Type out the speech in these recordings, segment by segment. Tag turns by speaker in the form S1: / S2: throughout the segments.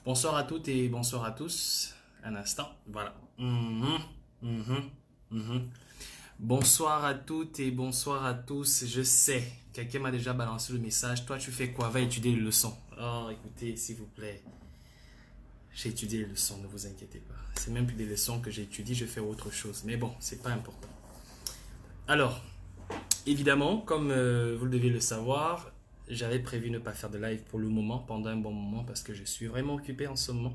S1: Bonsoir à toutes et bonsoir à tous. Un instant, voilà. Mhm. Bonsoir à toutes et bonsoir à tous. Je sais, quelqu'un m'a déjà balancé le message. Toi, tu fais quoi? Va étudier les leçons. Oh, écoutez, s'il vous plaît. J'ai étudié les leçons, ne vous inquiétez pas. C'est même plus des leçons que j'étudie, je fais autre chose. Mais bon, c'est pas important. Alors, évidemment, comme vous le devez le savoir, j'avais prévu ne pas faire de live pour le moment, pendant un bon moment, parce que je suis vraiment occupé en ce moment.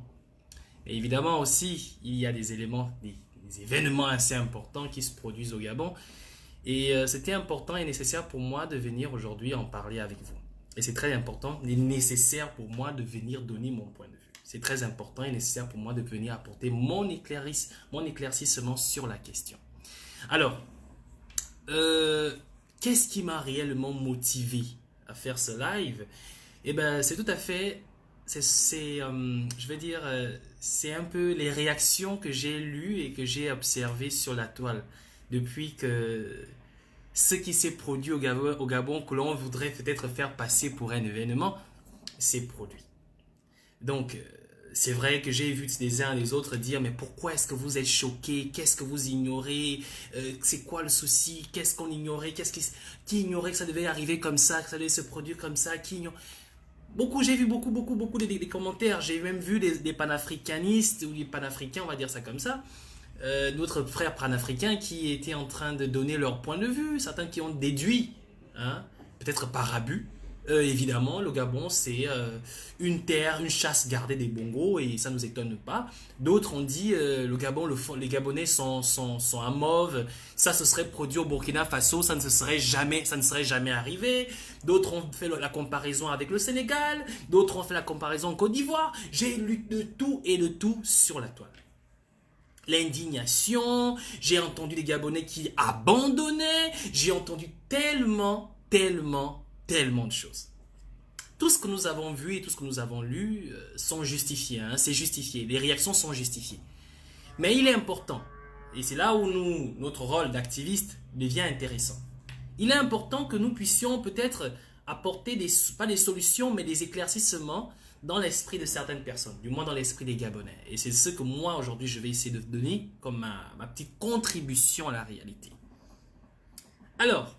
S1: Et évidemment aussi, il y a des éléments, des événements assez importants qui se produisent au Gabon. Et c'était important et nécessaire pour moi de venir aujourd'hui en parler avec vous. Et c'est très important et nécessaire pour moi de venir donner mon point de vue. C'est très important et nécessaire pour moi de venir apporter mon éclaircissement sur la question. Alors, qu'est-ce qui m'a réellement motivé à faire ce live? Eh ben, c'est tout à fait, je vais dire, c'est un peu les réactions que j'ai lues et que j'ai observées sur la toile depuis que ce qui s'est produit au Gabon, que l'on voudrait peut-être faire passer pour un événement, s'est produit. Donc, c'est vrai que j'ai vu les uns et les autres dire, mais pourquoi est-ce que vous êtes choqués? Qu'est-ce que vous ignorez? C'est quoi le souci? Qu'est-ce qu'on ignorait? Qui ignorait que ça devait arriver comme ça, que ça devait se produire comme ça? J'ai vu beaucoup des commentaires. J'ai même vu des panafricanistes ou des panafricains, on va dire ça comme ça. D'autres frères panafricains qui étaient en train de donner leur point de vue. Certains qui ont déduit, hein, peut-être par abus. Évidemment, le Gabon, c'est une terre, une chasse gardée des Bongos et ça ne nous étonne pas. D'autres ont dit le Gabon, les Gabonais sont un mauve, ça se serait produit au Burkina Faso, ça ne serait jamais arrivé. D'autres ont fait la comparaison avec le Sénégal, d'autres ont fait la comparaison en Côte d'Ivoire. J'ai lu de tout et de tout sur la toile. L'indignation, j'ai entendu des Gabonais qui abandonnaient, j'ai entendu tellement de choses. Tout ce que nous avons vu et tout ce que nous avons lu sont justifiés, hein, c'est justifié, les réactions sont justifiées. Mais il est important, et c'est là où notre rôle d'activiste devient intéressant. Il est important que nous puissions peut-être apporter pas des solutions, mais des éclaircissements dans l'esprit de certaines personnes, du moins dans l'esprit des Gabonais. Et c'est ce que moi, aujourd'hui, je vais essayer de donner comme ma petite contribution à la réalité. Alors,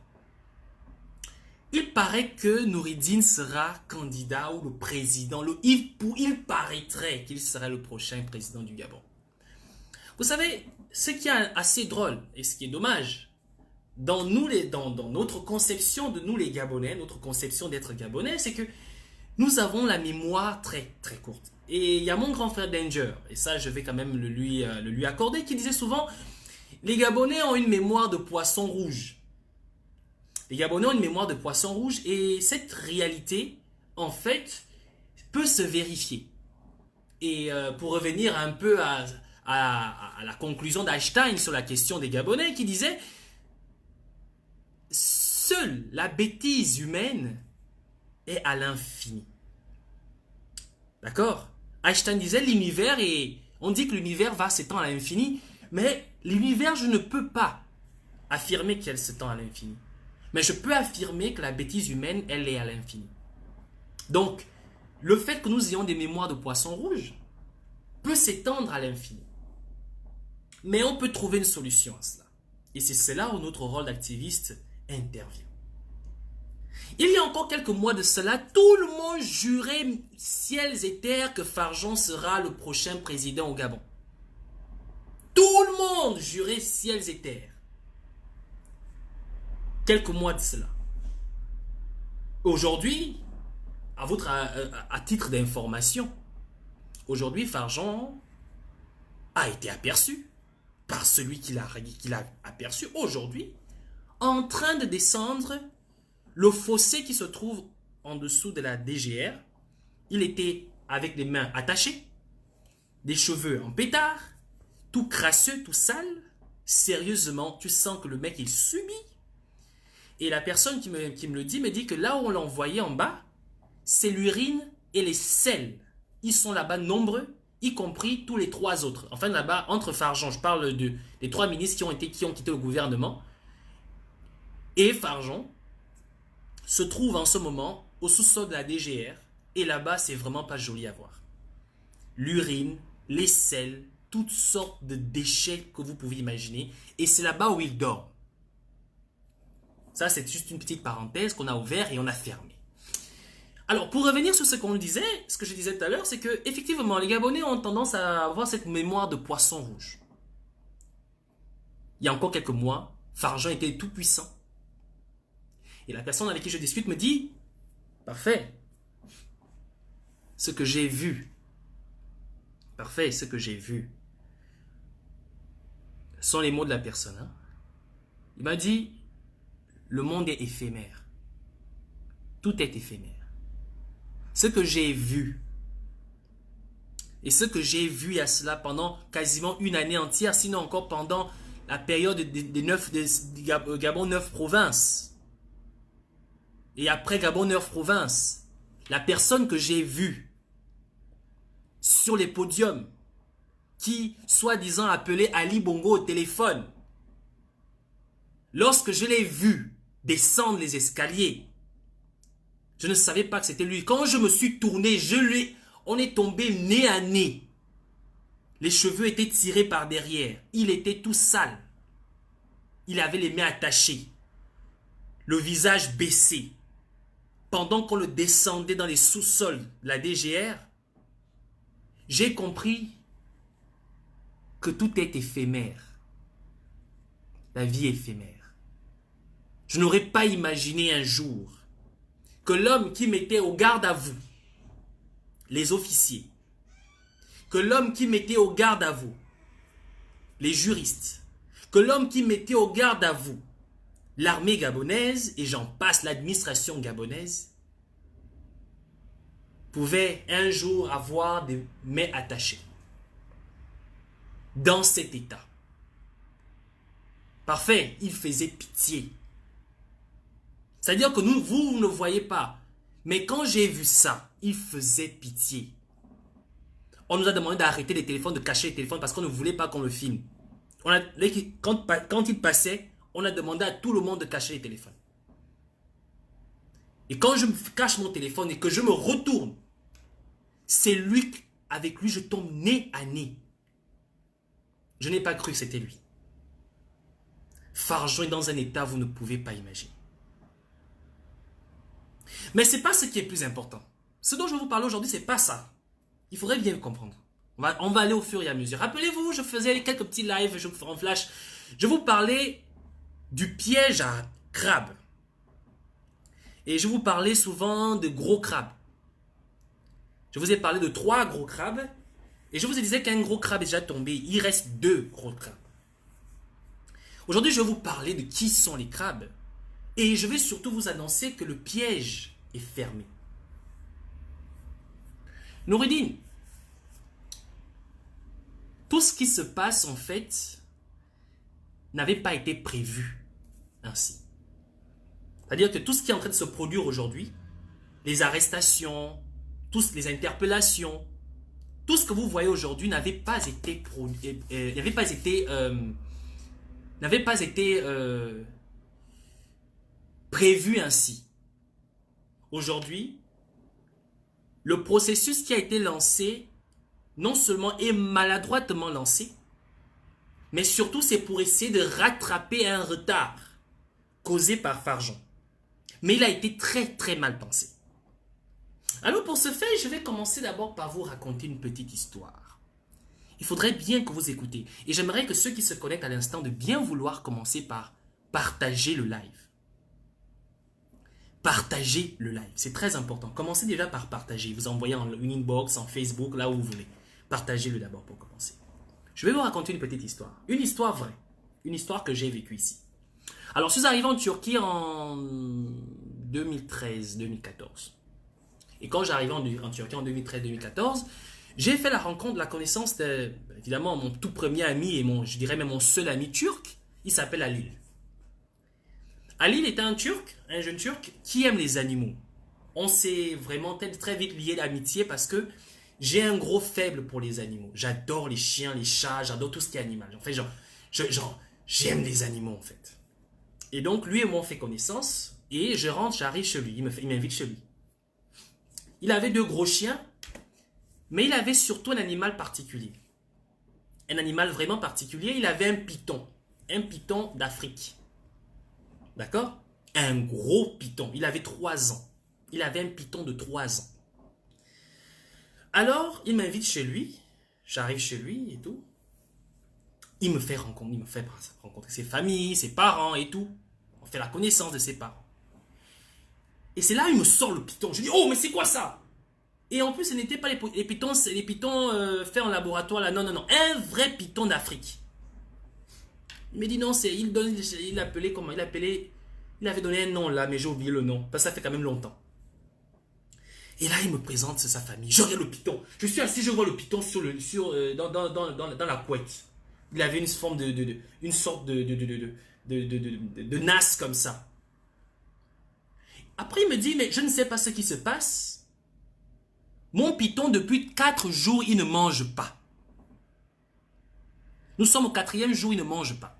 S1: il paraît que Noureddine sera candidat ou le président. Il paraîtrait qu'il serait le prochain président du Gabon. Vous savez, ce qui est assez drôle et ce qui est dommage, dans notre conception de nous les Gabonais, notre conception d'être Gabonais, c'est que nous avons la mémoire très très courte. Et il y a mon grand frère Danger, et ça je vais quand même le lui accorder, qui disait souvent, les Gabonais ont une mémoire de poisson rouge. Les Gabonais ont une mémoire de poisson rouge et cette réalité, en fait, peut se vérifier. Et pour revenir un peu à la conclusion d'Einstein sur la question des Gabonais, qui disait « Seule la bêtise humaine est à l'infini. » D'accord? Einstein disait l'univers et on dit que l'univers va s'étendre à l'infini, mais l'univers, je ne peux pas affirmer qu'elle s'étend à l'infini. Mais je peux affirmer que la bêtise humaine, elle est à l'infini. Donc, le fait que nous ayons des mémoires de poisson rouge peut s'étendre à l'infini. Mais on peut trouver une solution à cela. Et c'est là où notre rôle d'activiste intervient. Il y a encore quelques mois de cela, tout le monde jurait ciels et terres que Farjon sera le prochain président au Gabon. Tout le monde jurait ciels et terres. Quelques mois de cela. Aujourd'hui, à titre d'information, aujourd'hui, Farjon a été aperçu par celui qui l'a aperçu aujourd'hui en train de descendre le fossé qui se trouve en dessous de la DGR. Il était avec les mains attachées, des cheveux en pétard, tout crasseux, tout sale. Sérieusement, tu sens que le mec, il subit. Et la personne qui me le dit me dit que là où on l'a envoyé en bas, c'est l'urine et les selles. Ils sont là-bas nombreux, y compris tous les trois autres. Enfin là-bas, entre Farjon, je parle des trois ministres qui ont quitté le gouvernement. Et Farjon se trouve en ce moment au sous-sol de la DGR. Et là-bas, c'est vraiment pas joli à voir. l'urine, les selles, toutes sortes de déchets que vous pouvez imaginer. Et c'est là-bas où ils dorment. Ça, c'est juste une petite parenthèse qu'on a ouverte et on a fermée. Alors, pour revenir sur ce qu'on disait, ce que je disais tout à l'heure, c'est que effectivement, les Gabonais ont tendance à avoir cette mémoire de poisson rouge. Il y a encore quelques mois, Farjeon était tout puissant. Et la personne avec qui je discute me dit, parfait, ce que j'ai vu, parfait, ce que j'ai vu, sont les mots de la personne. Hein. Il m'a dit, le monde est éphémère. Tout est éphémère. Ce que j'ai vu, et ce que j'ai vu il y a cela pendant quasiment une année entière, sinon encore pendant la période des Gabon 9 provinces. Et après Gabon 9 provinces, la personne que j'ai vue sur les podiums, qui soi-disant appelait Ali Bongo au téléphone, lorsque je l'ai vu descendre les escaliers, je ne savais pas que c'était lui. Quand je me suis tourné, on est tombé nez à nez. Les cheveux étaient tirés par derrière. Il était tout sale. Il avait les mains attachées. Le visage baissé. Pendant qu'on le descendait dans les sous-sols de la DGR, j'ai compris que tout est éphémère. La vie est éphémère. Je n'aurais pas imaginé un jour que l'homme qui mettait au garde à vous les officiers, que l'homme qui mettait au garde à vous les juristes, que l'homme qui mettait au garde à vous l'armée gabonaise, et j'en passe, l'administration gabonaise, pouvait un jour avoir des mains attachées dans cet état. Parfait, il faisait pitié. C'est-à-dire que vous ne voyez pas. Mais quand j'ai vu ça, il faisait pitié. On nous a demandé d'arrêter les téléphones, de cacher les téléphones parce qu'on ne voulait pas qu'on le filme. Quand il passait, on a demandé à tout le monde de cacher les téléphones. Et quand je me cache mon téléphone et que je me retourne, c'est lui, avec lui, je tombe nez à nez. Je n'ai pas cru que c'était lui. Farjeon est dans un état, vous ne pouvez pas imaginer. Mais ce n'est pas ce qui est plus important. Ce dont je vais vous parler aujourd'hui, ce n'est pas ça. Il faudrait bien le comprendre. On va aller au fur et à mesure. Rappelez-vous, je faisais quelques petits lives, je vous ferai en flash. Je vous parlais du piège à crabe. Et je vous parlais souvent de gros crabes. Je vous ai parlé de 3 gros crabes. Et je vous disais qu'un gros crabe est déjà tombé. Il reste 2 gros crabes. Aujourd'hui, je vais vous parler de qui sont les crabes. Et je vais surtout vous annoncer que le piège est fermé. Noureddine, tout ce qui se passe en fait n'avait pas été prévu ainsi. C'est-à-dire que tout ce qui est en train de se produire aujourd'hui, les arrestations, toutes les interpellations, tout ce que vous voyez aujourd'hui n'avait pas été prévu ainsi. Aujourd'hui, le processus qui a été lancé, non seulement est maladroitement lancé, mais surtout c'est pour essayer de rattraper un retard causé par Farjeon. Mais il a été très très mal pensé. Alors pour ce faire, je vais commencer d'abord par vous raconter une petite histoire. Il faudrait bien que vous écoutez. Et j'aimerais que ceux qui se connectent à l'instant de bien vouloir commencer par partager le live. Partagez le live, c'est très important. Commencez déjà par partager. Vous envoyez en une inbox, en Facebook, là où vous voulez. Partagez-le d'abord pour commencer. Je vais vous raconter une petite histoire. Une histoire vraie. Une histoire que j'ai vécue ici. Alors, je suis arrivé en Turquie en 2013-2014. Et quand j'arrivais en Turquie en 2013-2014, j'ai fait la rencontre, la connaissance de, évidemment, mon tout premier ami et je dirais même mon seul ami turc. Il s'appelle Halil. Halil était un Turc, un jeune Turc qui aime les animaux. On s'est vraiment très vite lié d'amitié parce que j'ai un gros faible pour les animaux. J'adore les chiens, les chats, j'adore tout ce qui est animal. En fait, j'aime les animaux en fait. Et donc, lui et moi, on fait connaissance et je rentre, j'arrive chez lui. Il m'invite chez lui. Il avait 2 gros chiens Mais il avait surtout un animal particulier. Un animal vraiment particulier, il avait un python d'Afrique. D'accord? Un gros python, il avait 3 ans. Il avait un python de 3 ans. Alors, il m'invite chez lui, j'arrive chez lui et tout. Il me fait rencontrer ses familles, ses parents et tout. On fait la connaissance de ses parents. Et c'est là il me sort le python. Je dis, oh, mais c'est quoi ça? Et en plus, ce n'était pas les pythons faits en laboratoire là. Non, non, non. Un vrai python d'Afrique. Il me dit non, il appelait comment? Il avait donné un nom là, mais j'ai oublié le nom. Parce que ça fait quand même longtemps. Et là, il me présente sa famille. Je regarde le python. Je suis assis, je vois le python dans la couette. Il avait une forme une sorte de nasse comme ça. Après, il me dit, mais je ne sais pas ce qui se passe. Mon python, depuis 4 jours, il ne mange pas. Nous sommes au 4e jour, il ne mange pas.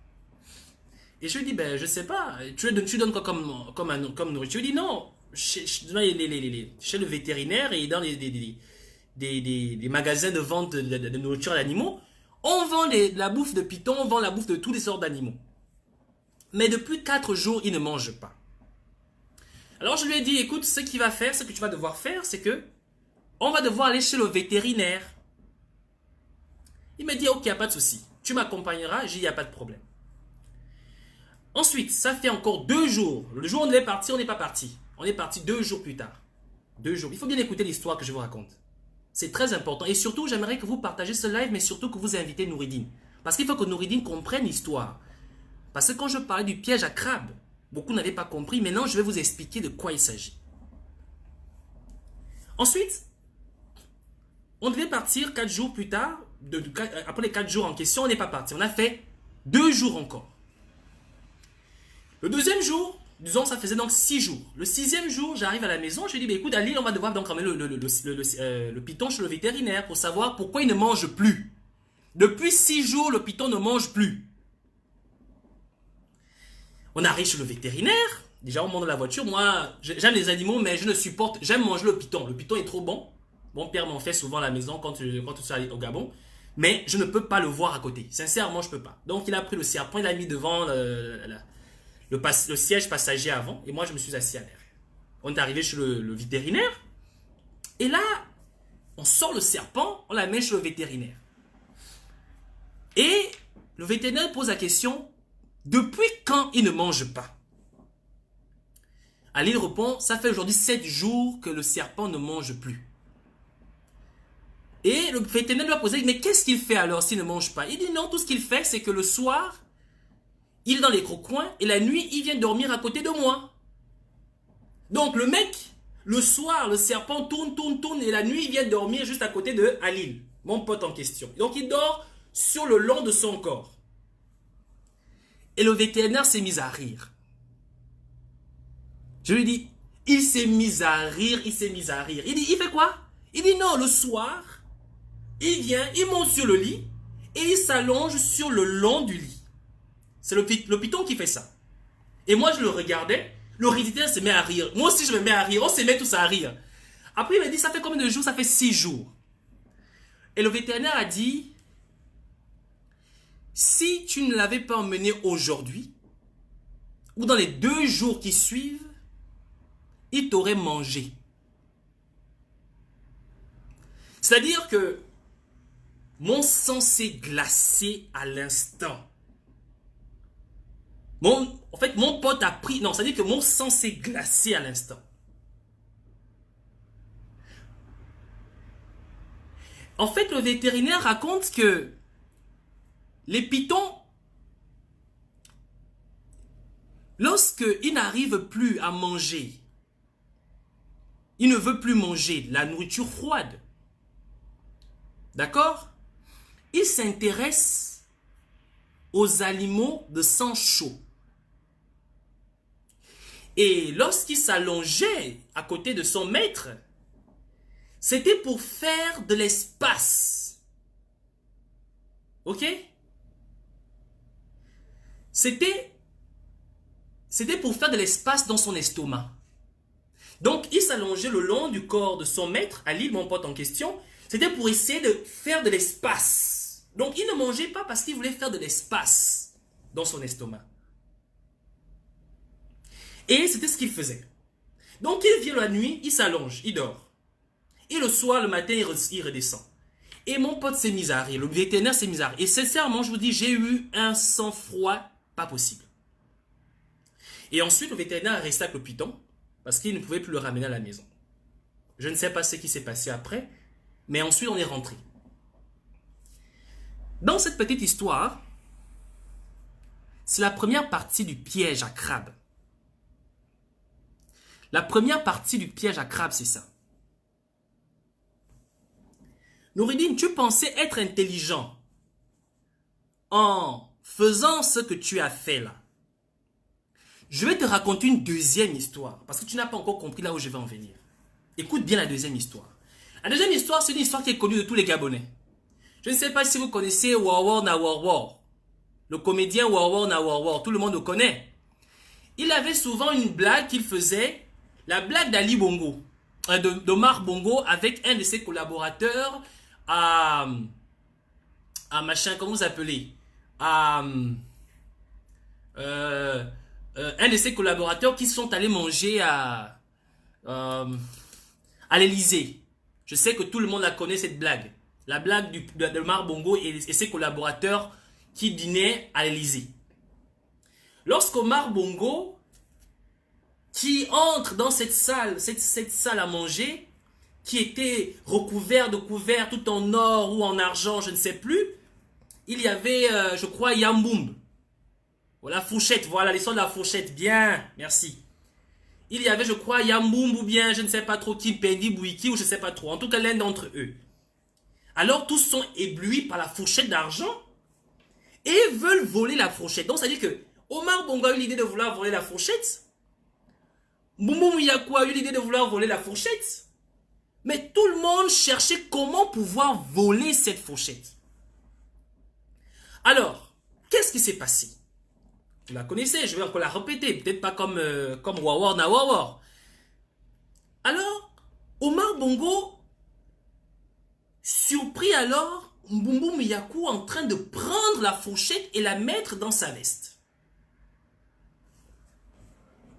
S1: Et je lui dis, ben, je ne sais pas. Tu donnes quoi comme nourriture? Il dit, non. Chez le vétérinaire et dans les magasins de vente de nourriture d'animaux, on vend la bouffe de python, on vend la bouffe de toutes les sortes d'animaux. Mais depuis 4 jours, il ne mange pas. Alors je lui ai dit, écoute, ce que tu vas devoir faire, c'est que on va devoir aller chez le vétérinaire. Il m'a dit, ok, il n'y a pas de souci. Tu m'accompagneras, j'ai dit, il n'y a pas de problème. Ensuite, ça fait encore 2 jours. Le jour où on est parti, on n'est pas parti. On est parti 2 jours plus tard. 2 jours. Il faut bien écouter l'histoire que je vous raconte. C'est très important. Et surtout, j'aimerais que vous partagez ce live, mais surtout que vous invitez Nouridine. Parce qu'il faut que Nouridine comprenne l'histoire. Parce que quand je parlais du piège à crabe, beaucoup n'avaient pas compris. Maintenant, je vais vous expliquer de quoi il s'agit. Ensuite, on devait partir 4 jours plus tard. Après les 4 jours en question, on n'est pas parti. On a fait 2 jours encore. Le 2e jour, disons, ça faisait donc 6 jours. Le 6e jour, j'arrive à la maison, je lui dis, bah, écoute, Ali, on va devoir donc ramener le python chez le vétérinaire pour savoir pourquoi il ne mange plus. Depuis 6 jours, le python ne mange plus. On arrive chez le vétérinaire. Déjà, on monte dans la voiture. Moi, j'aime les animaux, mais j'aime manger le python. Le python est trop bon. Mon père m'en fait souvent à la maison quand je suis allé au Gabon. Mais je ne peux pas le voir à côté. Sincèrement, je ne peux pas. Donc, il a pris le serpent, il l'a mis devant le siège passager avant, et moi je me suis assis à l'arrière. On est arrivé chez le vétérinaire, et là, on sort le serpent, on la met chez le vétérinaire. Et le vétérinaire pose la question, depuis quand il ne mange pas? Ali répond, ça fait aujourd'hui 7 jours que le serpent ne mange plus. Et le vétérinaire lui a posé, mais qu'est-ce qu'il fait alors s'il ne mange pas? Il dit non, tout ce qu'il fait, c'est que le soir, il est dans les coins et la nuit, il vient dormir à côté de moi. Donc le mec, le soir, le serpent tourne et la nuit, il vient dormir juste à côté de Halil, mon pote en question. Donc il dort sur le long de son corps. Et le vétérinaire s'est mis à rire. Je lui dis, il s'est mis à rire. Il dit, il fait quoi? Il dit non, le soir, il vient, il monte sur le lit et il s'allonge sur le long du lit. C'est le python qui fait ça. Et moi, je le regardais. Le vétérinaire se met à rire. Moi aussi, je me mets à rire. On se met tous à rire. Après, il m'a dit, ça fait combien de jours? Ça fait 6 jours. Et le vétérinaire a dit, si tu ne l'avais pas emmené aujourd'hui, ou dans les 2 jours qui suivent, il t'aurait mangé. C'est-à-dire que mon sang s'est glacé à l'instant. En fait, mon pote a pris... Non, c'est-à-dire que mon sang s'est glacé à l'instant. En fait, le vétérinaire raconte que les pythons, lorsqu'ils n'arrivent plus à manger, ils ne veulent plus manger la nourriture froide. D'accord? Ils s'intéressent aux animaux de sang chaud. Et lorsqu'il s'allongeait à côté de son maître, c'était pour faire de l'espace. Ok? C'était pour faire de l'espace dans son estomac. Donc, il s'allongeait le long du corps de son maître, Ali, mon pote en question, C'était pour essayer de faire de l'espace. Donc, il ne mangeait pas parce qu'il voulait faire de l'espace dans son estomac. Et c'était ce qu'il faisait. Donc, il vient la nuit, il s'allonge, il dort. Et le soir, le matin, il redescend. Et mon pote s'est mis à rire, le vétérinaire s'est mis à rire. Et sincèrement, je vous dis, j'ai eu un sang-froid pas possible. Et ensuite, le vétérinaire est resté avec le python parce qu'il ne pouvait plus le ramener à la maison. Je ne sais pas ce qui s'est passé après, mais ensuite, on est rentré. Dans cette petite histoire, c'est la première partie du piège à crabe. La première partie du piège à crabe, c'est ça. Noureddin, tu pensais être intelligent en faisant ce que tu as fait là. Je vais te raconter une deuxième histoire, parce que tu n'as pas encore compris là où je vais en venir. Écoute bien la deuxième histoire. La deuxième histoire, c'est une histoire qui est connue de tous les Gabonais. Je ne sais pas si vous connaissez Wawa na Wawa. Le comédien Wawa na Wawa, tout le monde le connaît. Il avait souvent une blague qu'il faisait, la blague d'Ali Bongo, d'Omar Bongo, avec un de ses collaborateurs à machin, comment vous appelez, un de ses collaborateurs qui sont allés manger à l'Élysée. Je sais que tout le monde la connaît, cette blague. La blague de Omar Bongo et ses collaborateurs qui dînaient à l'Élysée. Lorsqu'Omar Bongo, qui entre dans cette salle à manger, qui était recouvert de couverts tout en or ou en argent, je ne sais plus, il y avait, je crois, Yamboum. La fourchette, voilà, l'histoire de la fourchette, bien, merci. Il y avait, je crois, Yamboum ou bien, je ne sais pas trop qui, Pendi Bouiki ou je ne sais pas trop, en tout cas l'un d'entre eux. Alors tous sont éblouis par la fourchette d'argent et veulent voler la fourchette. Donc ça veut dire que Omar Bongo a eu l'idée de vouloir voler la fourchette. Boumboum Yakou a eu l'idée de vouloir voler la fourchette. Mais tout le monde cherchait comment pouvoir voler cette fourchette. Alors, qu'est-ce qui s'est passé? Vous la connaissez, je vais encore la répéter. Peut-être pas comme Wawa na Wawa. Alors, Omar Bongo, surpris alors, Mbumbu Yakou en train de prendre la fourchette et la mettre dans sa veste.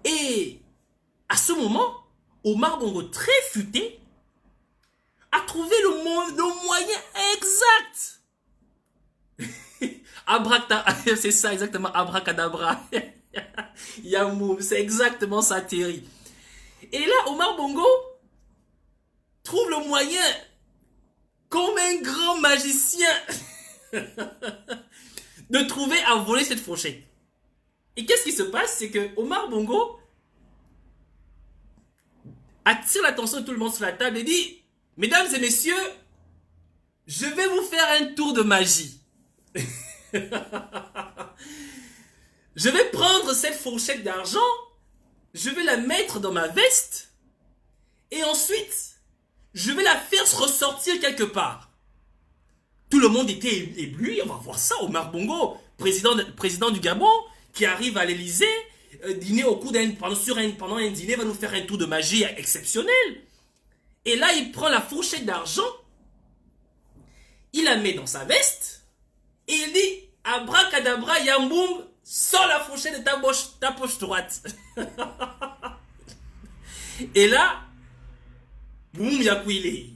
S1: Et à ce moment, Omar Bongo, très futé, a trouvé le moyen exact. C'est ça exactement, abracadabra. Yamoum, c'est exactement ça, Thierry. Et là, Omar Bongo trouve le moyen, comme un grand magicien, de trouver à voler cette fourchette. Et qu'est-ce qui se passe? C'est que Omar Bongo attire l'attention de tout le monde sur la table et dit: mesdames et messieurs, je vais vous faire un tour de magie. Je vais prendre cette fourchette d'argent, je vais la mettre dans ma veste et ensuite je vais la faire ressortir quelque part. Tout le monde était ébloui. On va voir ça, Omar Bongo, président du Gabon, qui arrive à l'Élysée, dîner au cours pendant un dîner, va nous faire un tour de magie exceptionnel. Et là, il prend la fourchette d'argent, il la met dans sa veste, et il dit: abracadabra, Yamboum, sors la fourchette de ta poche droite. Et là, Boum Yakou, il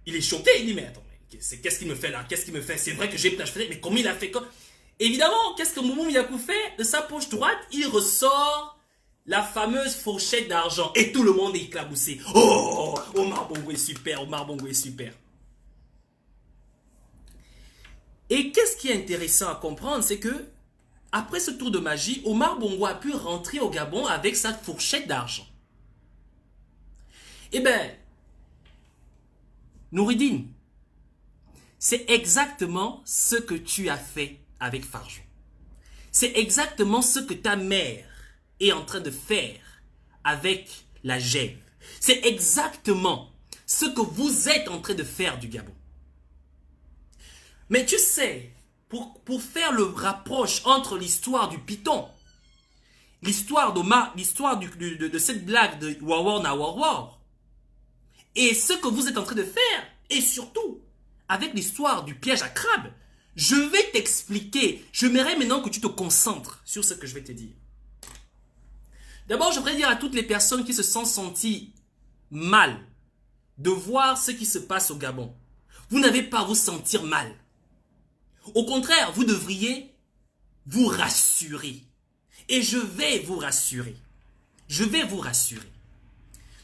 S1: est choqué, il dit: mais attends, qu'est-ce qu'il me fait là? Qu'est-ce qu'il me fait? C'est vrai que j'ai pris la fourchette, mais comment il a fait? Évidemment, qu'est-ce que Boum Yakou fait? De sa poche droite, il ressort la fameuse fourchette d'argent. Et tout le monde est éclaboussé. Oh, Omar Bongo est super, Omar Bongo est super. Et qu'est-ce qui est intéressant à comprendre, c'est que après ce tour de magie, Omar Bongo a pu rentrer au Gabon avec sa fourchette d'argent. Eh bien, Noureddin, c'est exactement ce que tu as fait avec Farjon. C'est exactement ce que ta mère est en train de faire avec la Gève. C'est exactement ce que vous êtes en train de faire du Gabon. Mais tu sais, pour faire le rapproche entre l'histoire du python, l'histoire de cette blague de Wawa na Wawa, et ce que vous êtes en train de faire, et surtout, avec l'histoire du piège à crabe. Je vais t'expliquer. J'aimerais maintenant que tu te concentres sur ce que je vais te dire. D'abord, je voudrais dire à toutes les personnes qui se sont senties mal de voir ce qui se passe au Gabon. Vous n'avez pas à vous sentir mal. Au contraire, vous devriez vous rassurer. Et je vais vous rassurer. Je vais vous rassurer.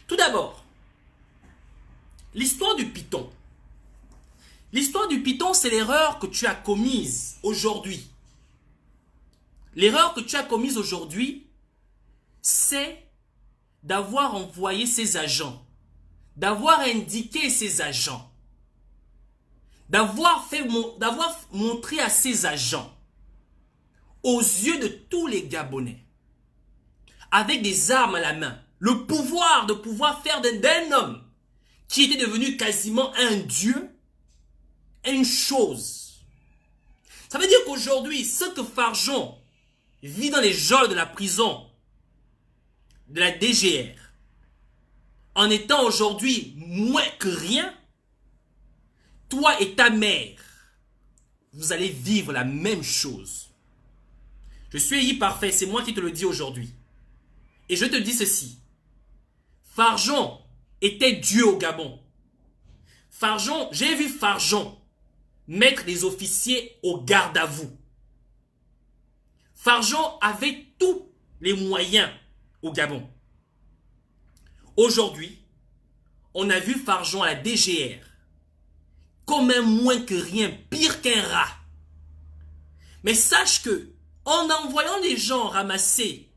S1: Tout d'abord, l'histoire du python. L'histoire du python, c'est l'erreur que tu as commise aujourd'hui. L'erreur que tu as commise aujourd'hui, c'est d'avoir envoyé ces agents, d'avoir indiqué ces agents, d'avoir montré à ces agents, aux yeux de tous les Gabonais, avec des armes à la main, le pouvoir de pouvoir faire d'un homme qui était devenu quasiment un dieu, une chose. Ça veut dire qu'aujourd'hui, ce que Farjon vit dans les geôles de la prison de la DGR, en étant aujourd'hui moins que rien, toi et ta mère, vous allez vivre la même chose. Je suis parfait, c'est moi qui te le dis aujourd'hui. Et je te dis ceci. Farjon était Dieu au Gabon. Farjon, j'ai vu Farjon mettre des officiers au garde à vous. Farjon avait tous les moyens au Gabon. Aujourd'hui, on a vu Farjon à la DGR comme un moins que rien, pire qu'un rat. Mais sache que, en envoyant les gens ramasser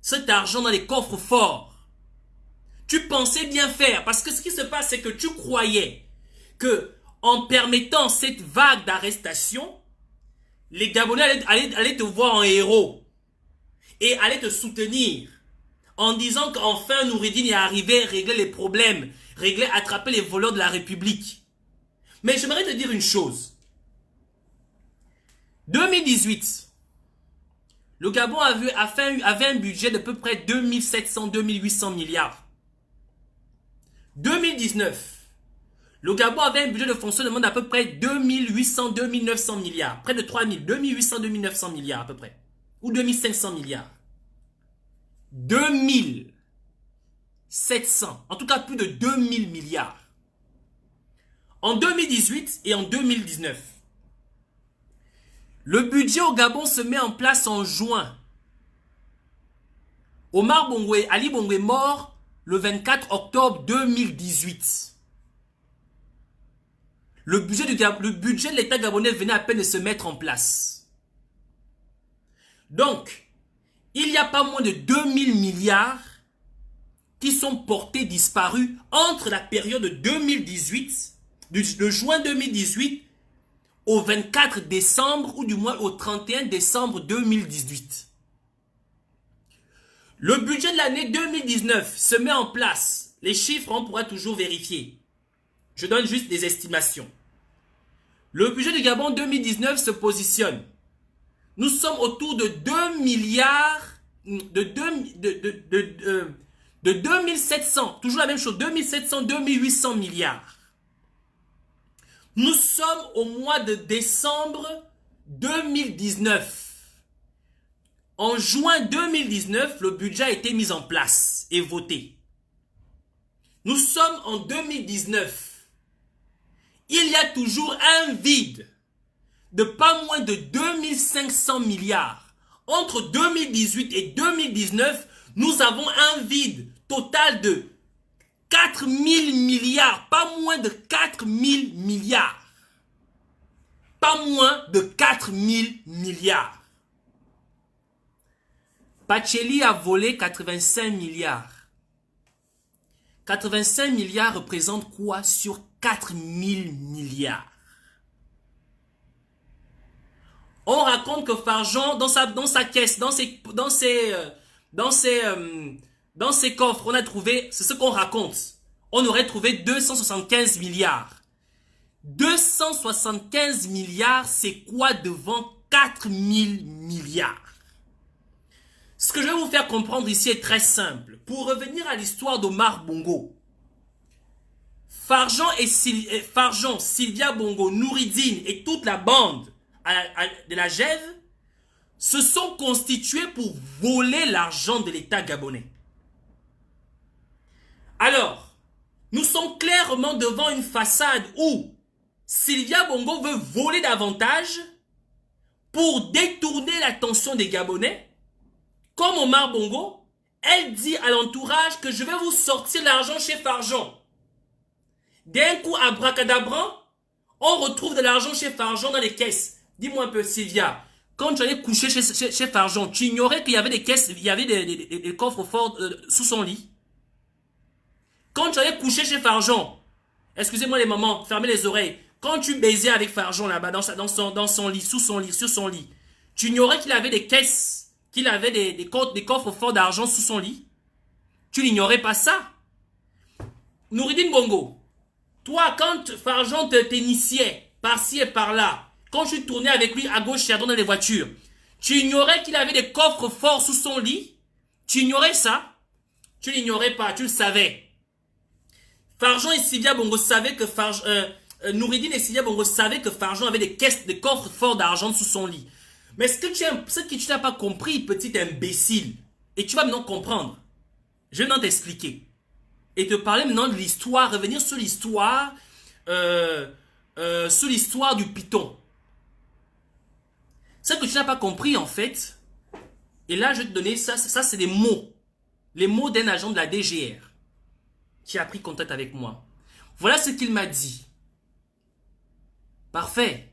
S1: cet argent dans les coffres forts, tu pensais bien faire, parce que ce qui se passe, c'est que tu croyais que en permettant cette vague d'arrestation, les Gabonais allaient te voir en héros et allaient te soutenir en disant qu'enfin Noureddine est arrivé à régler les problèmes, attraper les voleurs de la République. Mais j'aimerais te dire une chose. 2018, le Gabon avait un budget de peu près 2700-2800 milliards. 2019, le Gabon avait un budget de fonctionnement d'à peu près 2800-2900 milliards. Près de 3000, 2800-2900 milliards à peu près. Ou 2500 milliards. 2700, en tout cas plus de 2000 milliards. En 2018 et en 2019, le budget au Gabon se met en place en juin. Omar Bongo, Ali Bongo est mort le 24 octobre 2018. Le budget de l'État gabonais venait à peine de se mettre en place. Donc, il y a pas moins de 2000 milliards qui sont portés disparus entre la période de 2018, de juin 2018 au 24 décembre ou du moins au 31 décembre 2018. Le budget de l'année 2019 se met en place. Les chiffres, on pourra toujours vérifier. Je donne juste des estimations. Le budget du Gabon 2019 se positionne. Nous sommes autour de 2 milliards, de 2700, toujours la même chose, 2700, 2800 milliards. Nous sommes au mois de décembre 2019. En juin 2019, le budget a été mis en place et voté. Nous sommes en 2019. Il y a toujours un vide de pas moins de 2500 milliards. Entre 2018 et 2019, nous avons un vide total de 4000 milliards, pas moins de 4000 milliards. Pas moins de 4000 milliards. Pacheli a volé 85 milliards. 85 milliards représentent quoi sur 4000 milliards? On raconte que Farjon, dans sa caisse, dans ses coffres, on a trouvé, c'est ce qu'on raconte, on aurait trouvé 275 milliards. 275 milliards, c'est quoi devant 4000 milliards? Ce que je vais vous faire comprendre ici est très simple. Pour revenir à l'histoire d'Omar Bongo, Farjan, Sylvia Bongo, Nouridine et toute la bande de la GEV se sont constitués pour voler l'argent de l'État gabonais. Alors, nous sommes clairement devant une façade où Sylvia Bongo veut voler davantage pour détourner l'attention des Gabonais. Comme Omar Bongo, elle dit à l'entourage que je vais vous sortir l'argent chez Farjan. D'un coup, abracadabra, on retrouve de l'argent chez Farjan dans les caisses. Dis-moi un peu, Sylvia, quand tu allais coucher chez Farjan, tu ignorais qu'il y avait des caisses, il y avait des coffres forts sous son lit. Quand tu allais coucher chez Farjan, excusez-moi les mamans, fermez les oreilles. Quand tu baisais avec Farjan là-bas, dans son lit, sur son lit, tu ignorais qu'il avait des caisses, qu'il avait des coffres forts d'argent sous son lit. Tu n'ignorais pas ça. Nouridine Bongo, toi, quand Farjan t'initiait par-ci et par-là, quand tu tournais avec lui à gauche et à droite dans les voitures, tu ignorais qu'il avait des coffres forts sous son lit? Tu ignorais ça? Tu l'ignorais pas, tu le savais. Farjan et Sylvia Bongo savaient que Nouridine et Sylvia Bongo savaient que Farjan avait des coffres forts d'argent sous son lit. Mais ce que tu n'as pas compris, petit imbécile, et tu vas maintenant comprendre, je vais maintenant t'expliquer. Et te parler maintenant de l'histoire, revenir sur l'histoire du python. Ce que tu n'as pas compris en fait, et là je vais te donner ça c'est des mots. Les mots d'un agent de la DGR qui a pris contact avec moi. Voilà ce qu'il m'a dit. Parfait.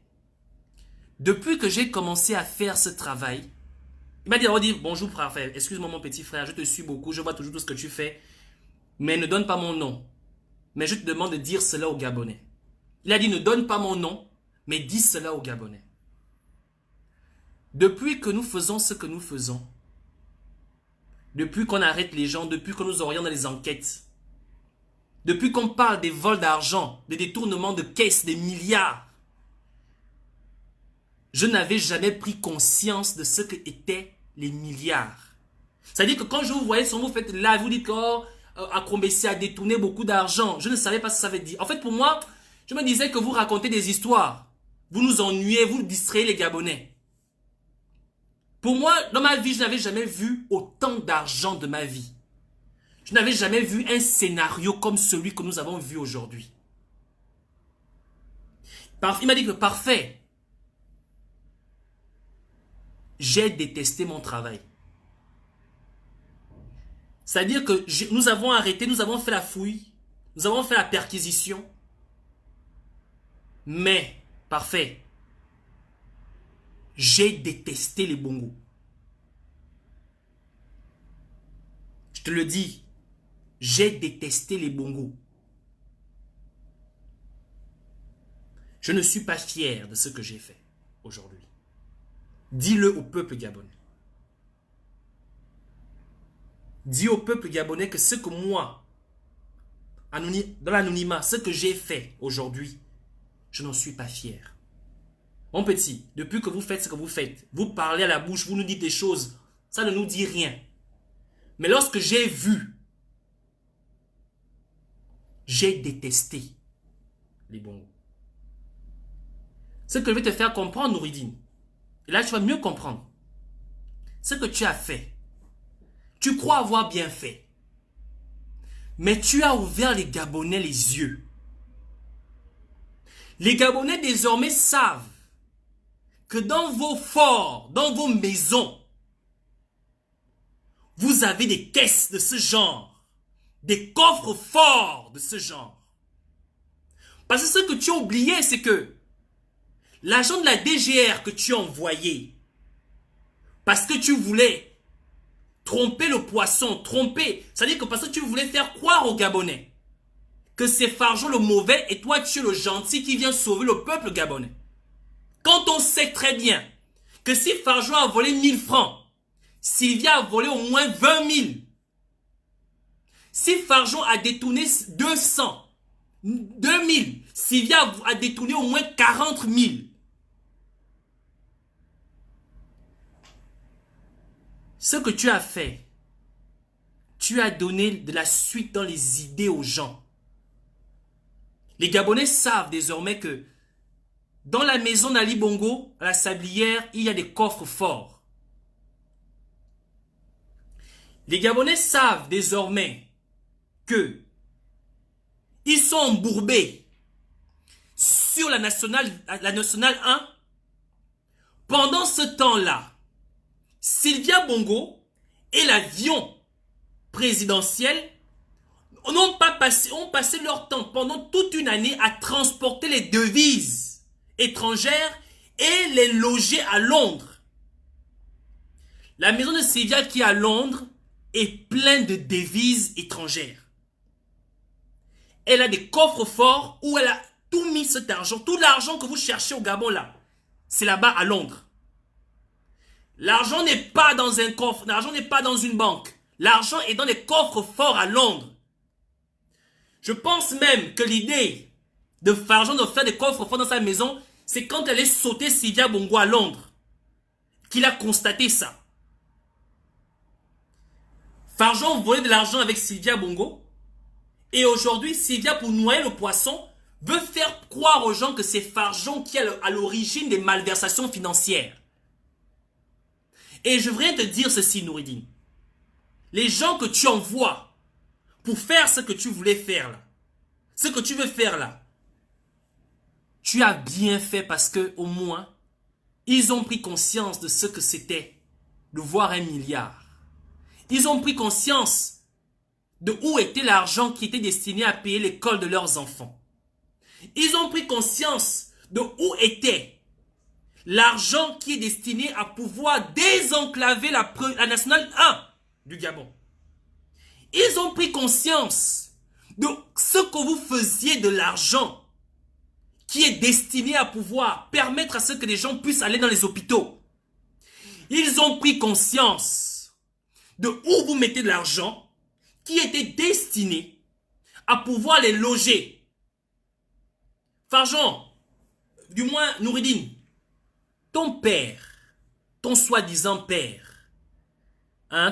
S1: Depuis que j'ai commencé à faire ce travail, il m'a dit, bonjour frère, excuse-moi mon petit frère, je te suis beaucoup, je vois toujours tout ce que tu fais, mais ne donne pas mon nom. Mais je te demande de dire cela aux Gabonais. Il a dit, ne donne pas mon nom, mais dis cela aux Gabonais. Depuis que nous faisons ce que nous faisons, depuis qu'on arrête les gens, depuis que nous orientons dans les enquêtes, depuis qu'on parle des vols d'argent, des détournements de caisses, des milliards, je n'avais jamais pris conscience de ce qu'étaient les milliards. C'est-à-dire que quand je vous voyais sur vous faites là, vous dites que Akombessi a détourné beaucoup d'argent. Je ne savais pas ce que ça veut dire. En fait, pour moi, je me disais que vous racontez des histoires. Vous nous ennuyez, vous distrayez les Gabonais. Pour moi, dans ma vie, je n'avais jamais vu autant d'argent de ma vie. Je n'avais jamais vu un scénario comme celui que nous avons vu aujourd'hui. Il m'a dit que parfait. J'ai détesté mon travail. C'est-à-dire que nous avons arrêté, nous avons fait la fouille, nous avons fait la perquisition. Mais, parfait, j'ai détesté les bongos. Je te le dis, j'ai détesté les bongos. Je ne suis pas fier de ce que j'ai fait aujourd'hui. Dis-le au peuple gabonais. Dis au peuple gabonais que ce que moi, dans l'anonymat, ce que j'ai fait aujourd'hui, je n'en suis pas fier. Mon petit, depuis que vous faites ce que vous faites, vous parlez à la bouche, vous nous dites des choses, ça ne nous dit rien. Mais lorsque j'ai vu, j'ai détesté les bongos. Ce que je vais te faire comprendre, Nouridine, et là tu vas mieux comprendre, ce que tu as fait, tu crois avoir bien fait, mais tu as ouvert les Gabonais les yeux. Les Gabonais désormais savent que dans vos forts, dans vos maisons, vous avez des caisses de ce genre, des coffres forts de ce genre. Parce que ce que tu as oublié, c'est que l'agent de la DGR que tu as envoyé, parce que tu voulais tromper le poisson, c'est-à-dire que parce que tu voulais faire croire aux Gabonais que c'est Farjan le mauvais et toi tu es le gentil qui vient sauver le peuple gabonais. Quand on sait très bien que si Farjan a volé 1000 francs, Sylvia a volé au moins 20 000. Si Farjan a détourné 200, 2000, Sylvia a détourné au moins 40 000. Ce que tu as fait, tu as donné de la suite dans les idées aux gens. Les Gabonais savent désormais que dans la maison d'Ali Bongo, à la Sablière, il y a des coffres forts. Les Gabonais savent désormais que ils sont embourbés sur la nationale 1. Pendant ce temps-là, Sylvia Bongo et l'avion présidentiel ont passé leur temps pendant toute une année à transporter les devises étrangères et les loger à Londres. La maison de Sylvia qui est à Londres est pleine de devises étrangères. Elle a des coffres forts où elle a tout mis cet argent. Tout l'argent que vous cherchez au Gabon là, c'est là-bas à Londres. L'argent n'est pas dans un coffre, l'argent n'est pas dans une banque. L'argent est dans les coffres forts à Londres. Je pense même que l'idée de Farjeon de faire des coffres forts dans sa maison, c'est quand elle est sautée Sylvia Bongo à Londres qu'il a constaté ça. Farjeon volait de l'argent avec Sylvia Bongo et aujourd'hui Sylvia, pour noyer le poisson, veut faire croire aux gens que c'est Farjeon qui est à l'origine des malversations financières. Et je voudrais te dire ceci, Noureddine. Les gens que tu envoies pour faire ce que tu voulais faire là, ce que tu veux faire là, tu as bien fait parce que au moins, ils ont pris conscience de ce que c'était de voir 1 milliard. Ils ont pris conscience de où était l'argent qui était destiné à payer l'école de leurs enfants. Ils ont pris conscience de où était l'argent qui est destiné à pouvoir désenclaver la nationale 1 du Gabon. Ils ont pris conscience de ce que vous faisiez de l'argent qui est destiné à pouvoir permettre à ce que les gens puissent aller dans les hôpitaux. Ils ont pris conscience de où vous mettez de l'argent qui était destiné à pouvoir les loger. Farjeon, du moins Noureddine, ton père, ton soi-disant père,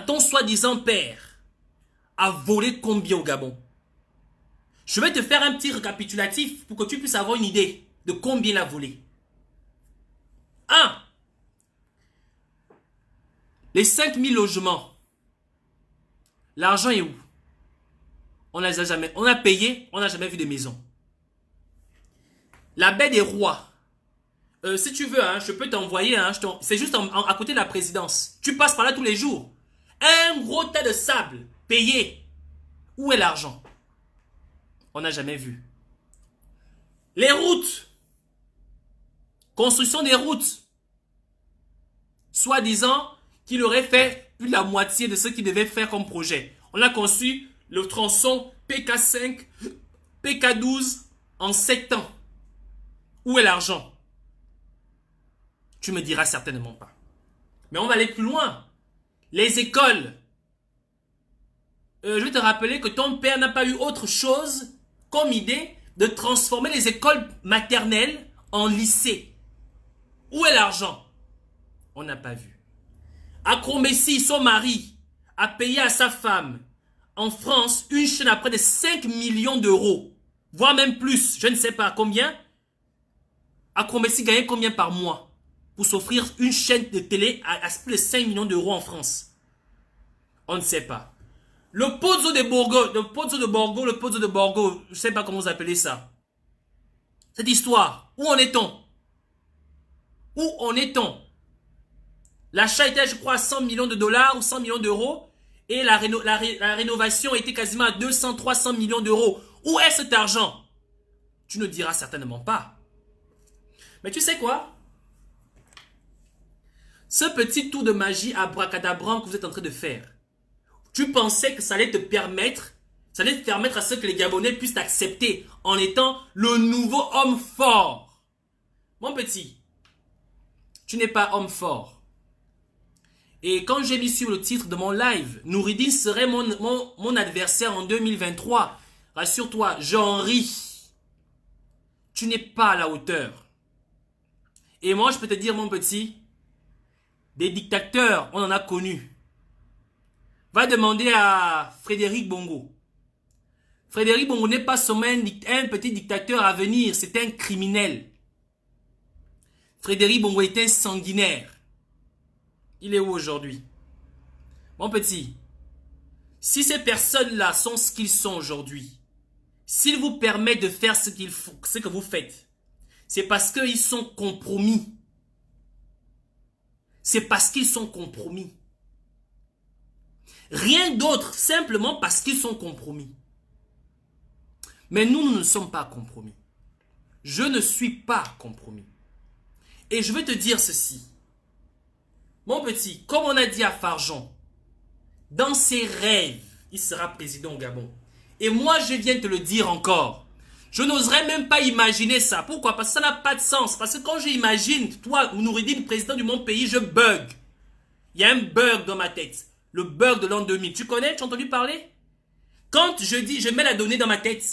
S1: ton soi-disant père a volé combien au Gabon? Je vais te faire un petit récapitulatif pour que tu puisses avoir une idée de combien il a volé. 1. Les 5000 logements. L'argent est où? On ne les a jamais. On a payé, on n'a jamais vu de maison. La baie des rois. Si tu veux, je peux t'envoyer. C'est juste à côté de la présidence. Tu passes par là tous les jours. Un gros tas de sable payé. Où est l'argent? On n'a jamais vu. Les routes. Construction des routes. Soi-disant qu'il aurait fait plus de la moitié de ce qu'il devait faire comme projet. On a conçu le tronçon PK5, PK12 en 7 ans. Où est l'argent? Tu me diras certainement pas. Mais on va aller plus loin. Les écoles. Je vais te rappeler que ton père n'a pas eu autre chose comme idée de transformer les écoles maternelles en lycée. Où est l'argent? On n'a pas vu. Akromessi, son mari, a payé à sa femme en France une chaîne à près de 5 millions d'euros. Voire même plus, je ne sais pas combien. Akromessi gagnait combien par mois pour s'offrir une chaîne de télé à plus de 5 millions d'euros en France? On ne sait pas. Le Pozzo de Borgo, le Pozzo de Borgo, je ne sais pas comment vous appelez ça. Cette histoire, où en est-on? Où en est-on? L'achat était, je crois, à 100 millions de dollars ou 100 millions d'euros. Et la rénovation était quasiment à 200, 300 millions d'euros. Où est cet argent? Tu ne diras certainement pas. Mais tu sais quoi? Ce petit tour de magie abracadabra que vous êtes en train de faire, tu pensais que ça allait te permettre à ce que les Gabonais puissent t'accepter en étant le nouveau homme fort. Mon petit, tu n'es pas homme fort. Et quand j'ai mis sur le titre de mon live, Noureddine serait mon adversaire en 2023. Rassure-toi, j'en ris. Tu n'es pas à la hauteur. Et moi, je peux te dire, mon petit, des dictateurs, on en a connu. Va demander à Frédéric Bongo. Frédéric Bongo n'est pas seulement un petit dictateur à venir, c'est un criminel. Frédéric Bongo est un sanguinaire. Il est où aujourd'hui? Mon petit, si ces personnes-là sont ce qu'ils sont aujourd'hui, s'ils vous permettent de faire ce que vous faites, c'est parce qu'ils sont compromis. C'est parce qu'ils sont compromis. Rien d'autre, simplement parce qu'ils sont compromis. Mais nous ne sommes pas compromis. Je ne suis pas compromis. Et je veux te dire ceci. Mon petit, comme on a dit à Farjon, dans ses rêves, il sera président au Gabon. Et moi, je viens te le dire encore. Je n'oserais même pas imaginer ça. Pourquoi? Parce que ça n'a pas de sens. Parce que quand j'imagine, toi, Noureddine, président de mon pays, je bug. Il y a un bug dans ma tête. Le bug de l'an 2000. Tu connais? Tu as entendu parler? Quand je dis, je mets la donnée dans ma tête.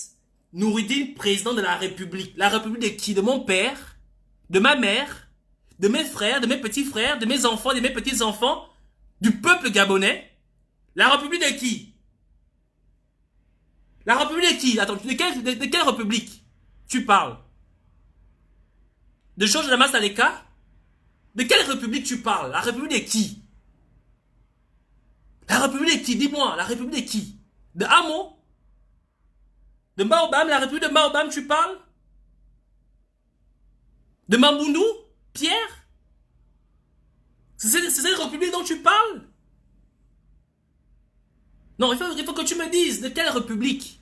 S1: Noureddine, président de la République. La République de qui? De mon père, de ma mère, de mes frères, de mes petits frères, de mes enfants, de mes petits-enfants, du peuple gabonais. La République de qui? La République de qui? Attends, de quelle République tu parles? De Georges Damas Aleka? De quelle République tu parles? La République de qui? La République de qui? Dis-moi, la République de qui? De Hamo? De Maobam? La République de Maobam, tu parles? De Mamboundou? Pierre? C'est cette République dont tu parles? Non, il faut que tu me dises de quelle République.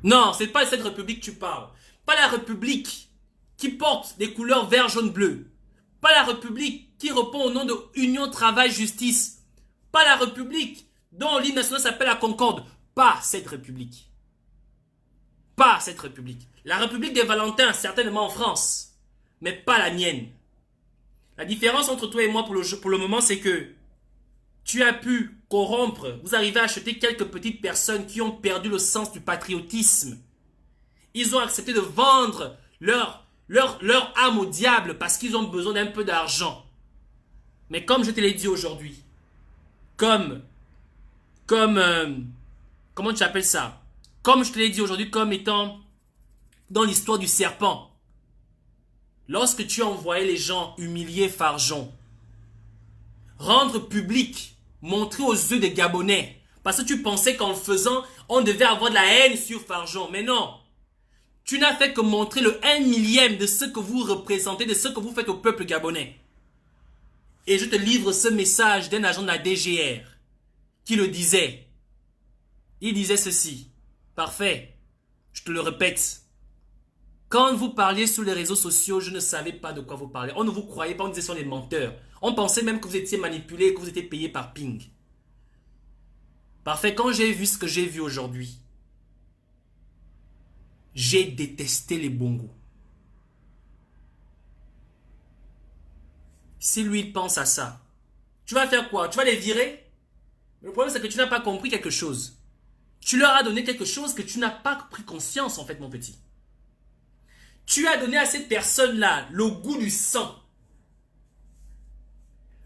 S1: Non, c'est pas cette République que tu parles. Pas la République qui porte des couleurs vert, jaune, bleu. Pas la République qui répond au nom de Union, Travail, Justice. Pas la République dont l'hymne national s'appelle la Concorde. Pas cette République. Pas cette République. La République des Valentins, certainement en France. Mais pas la mienne. La différence entre toi et moi pour le moment, c'est que tu as pu corrompre, vous arrivez à acheter quelques petites personnes qui ont perdu le sens du patriotisme. Ils ont accepté de vendre leur âme au diable parce qu'ils ont besoin d'un peu d'argent. Mais comme je te l'ai dit aujourd'hui, comment tu appelles ça? Comme je te l'ai dit aujourd'hui, comme étant dans l'histoire du serpent. Lorsque tu as envoyé les gens humilier Farjon, rendre public, montrer aux yeux des Gabonais, parce que tu pensais qu'en le faisant, on devait avoir de la haine sur Farjon. Mais non. Tu n'as fait que montrer le 1/1000e de ce que vous représentez, de ce que vous faites au peuple gabonais. Et je te livre ce message d'un agent de la DGR qui le disait. Il disait ceci. Parfait. Je te le répète. Quand vous parliez sur les réseaux sociaux, je ne savais pas de quoi vous parlez. On ne vous croyait pas, on disait que ce sont des menteurs. On pensait même que vous étiez manipulé, que vous étiez payé par Ping. Parfait, quand j'ai vu ce que j'ai vu aujourd'hui, j'ai détesté les bongos. Si lui il pense à ça, tu vas faire quoi? Tu vas les virer? Le problème c'est que tu n'as pas compris quelque chose. Tu leur as donné quelque chose que tu n'as pas pris conscience en fait mon petit. Tu as donné à cette personne-là le goût du sang.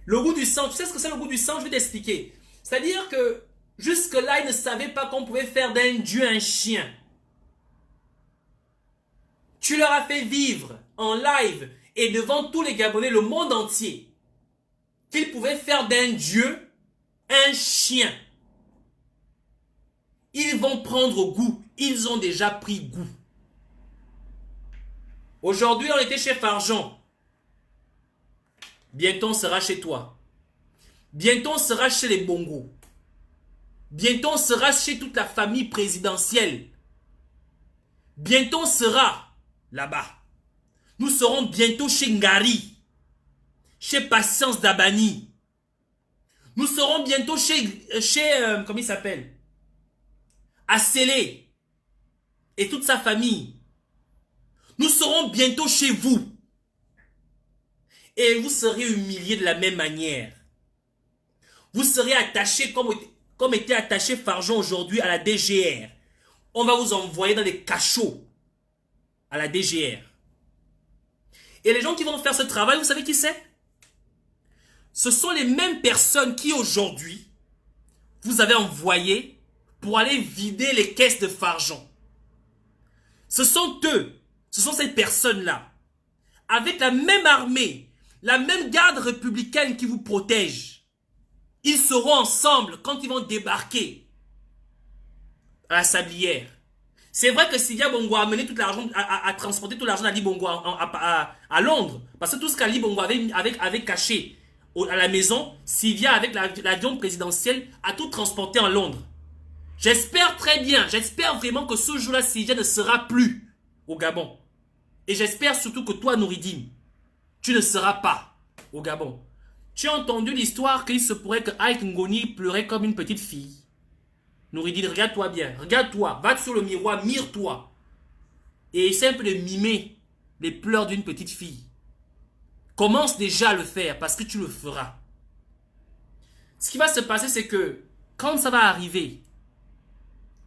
S1: Le goût du sang, tu sais ce que c'est le goût du sang? Je vais t'expliquer. C'est-à-dire que jusque-là, ils ne savaient pas qu'on pouvait faire d'un dieu un chien. Tu leur as fait vivre en live et devant tous les Gabonais, le monde entier, qu'ils pouvaient faire d'un dieu un chien. Ils vont prendre goût. Ils ont déjà pris goût. Aujourd'hui, on était chez Farjon. Bientôt, on sera chez toi. Bientôt, on sera chez les Bongos. Bientôt, on sera chez toute la famille présidentielle. Bientôt, on sera là-bas. Nous serons bientôt chez Ngari. Chez Patience Dabani. Nous serons bientôt chez comment il s'appelle? Assélé. Et toute sa famille. Nous serons bientôt chez vous. Et vous serez humiliés de la même manière. Vous serez attachés comme était attaché Farjon aujourd'hui à la DGR. On va vous envoyer dans les cachots à la DGR. Et les gens qui vont faire ce travail, vous savez qui c'est? Ce sont les mêmes personnes qui aujourd'hui vous avez envoyé pour aller vider les caisses de Fargeon. Ce sont eux, ce sont ces personnes-là, avec la même armée, la même garde républicaine qui vous protège. Ils seront ensemble quand ils vont débarquer à la Sablière. C'est vrai que Sylvia Bongo a amené tout l'argent, a transporté tout l'argent d'Ali Bongo à Londres. Parce que tout ce qu'Ali Bongo avait caché à la maison, Sylvia avec l'avion présidentiel a tout transporté en Londres. J'espère très bien, j'espère vraiment que ce jour-là, Sylvia ne sera plus au Gabon. Et j'espère surtout que toi, Nouridine, tu ne seras pas au Gabon. Tu as entendu l'histoire qu'il se pourrait que Ike Ngoni pleurait comme une petite fille. Nouridine, regarde-toi bien, regarde-toi, va sur le miroir, mire-toi. Et essaie un peu de mimer les pleurs d'une petite fille. Commence déjà à le faire parce que tu le feras. Ce qui va se passer, c'est que quand ça va arriver,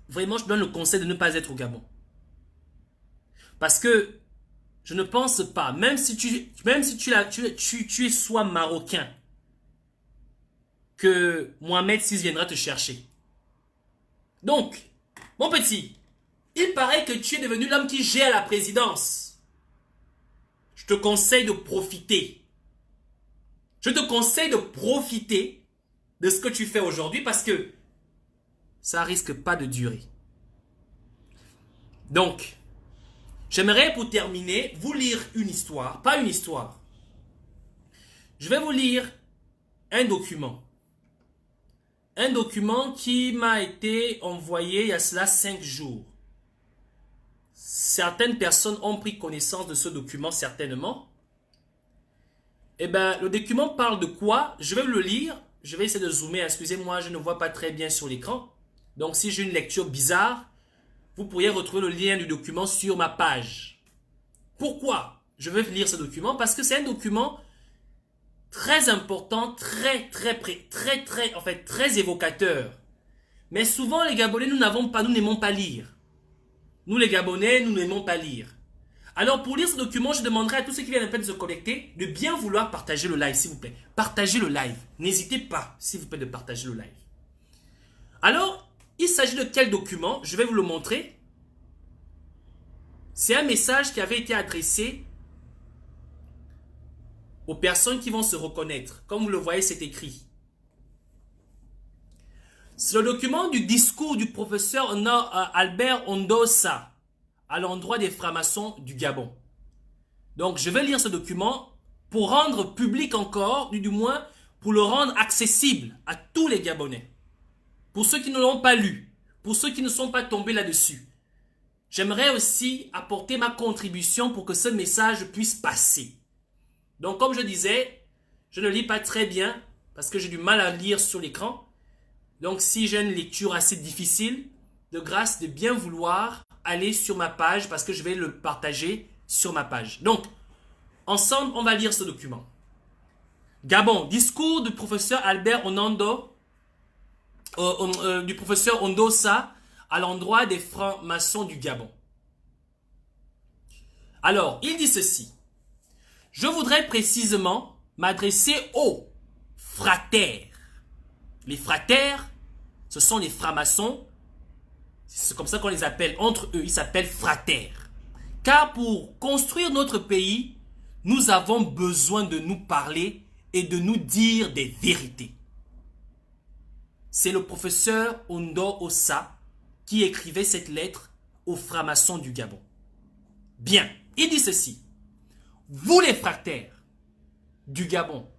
S1: vraiment, je te donne le conseil de ne pas être au Gabon. Parce que je ne pense pas, même si tu es soit marocain, que Mohamed VI viendra te chercher. Donc, mon petit, il paraît que tu es devenu l'homme qui gère la présidence. Je te conseille de profiter. Je te conseille de profiter de ce que tu fais aujourd'hui parce que ça risque pas de durer. Donc, j'aimerais pour terminer vous lire une histoire, pas une histoire. Je vais vous lire un document. Un document qui m'a été envoyé il y a cela 5 jours. Certaines personnes ont pris connaissance de ce document certainement. Eh bien, le document parle de quoi? Je vais le lire. Je vais essayer de zoomer. Excusez-moi, je ne vois pas très bien sur l'écran. Donc, si j'ai une lecture bizarre, vous pourriez retrouver le lien du document sur ma page. Pourquoi je vais lire ce document? Parce que c'est un document très important, très évocateur. Mais souvent, les Gabonais, nous n'aimons pas lire. Nous, les Gabonais, nous n'aimons pas lire. Alors, pour lire ce document, je demanderai à tous ceux qui viennent à peine de se connecter de bien vouloir partager le live, s'il vous plaît. Partagez le live. N'hésitez pas, s'il vous plaît, de partager le live. Alors, il s'agit de quel document? Je vais vous le montrer. C'est un message qui avait été adressé aux personnes qui vont se reconnaître. Comme vous le voyez, c'est écrit. C'est le document du discours du professeur Albert Ondossa à l'endroit des francs-maçons du Gabon. Donc, je vais lire ce document pour rendre public encore, du moins pour le rendre accessible à tous les Gabonais. Pour ceux qui ne l'ont pas lu, pour ceux qui ne sont pas tombés là-dessus. J'aimerais aussi apporter ma contribution pour que ce message puisse passer. Donc, comme je disais, je ne lis pas très bien parce que j'ai du mal à lire sur l'écran. Donc, si j'ai une lecture assez difficile, de grâce de bien vouloir aller sur ma page parce que je vais le partager sur ma page. Donc, ensemble, on va lire ce document. Gabon, discours du professeur Albert du professeur Ondossa à l'endroit des francs-maçons du Gabon. Alors, il dit ceci. Je voudrais précisément m'adresser aux frataires. Les frataires, ce sont les francs-maçons. C'est comme ça qu'on les appelle. Entre eux, ils s'appellent frataires. Car pour construire notre pays, nous avons besoin de nous parler et de nous dire des vérités. C'est le professeur Ondo Ossa qui écrivait cette lettre aux francs-maçons du Gabon. Bien, il dit ceci. Vous les frataires du Gabon,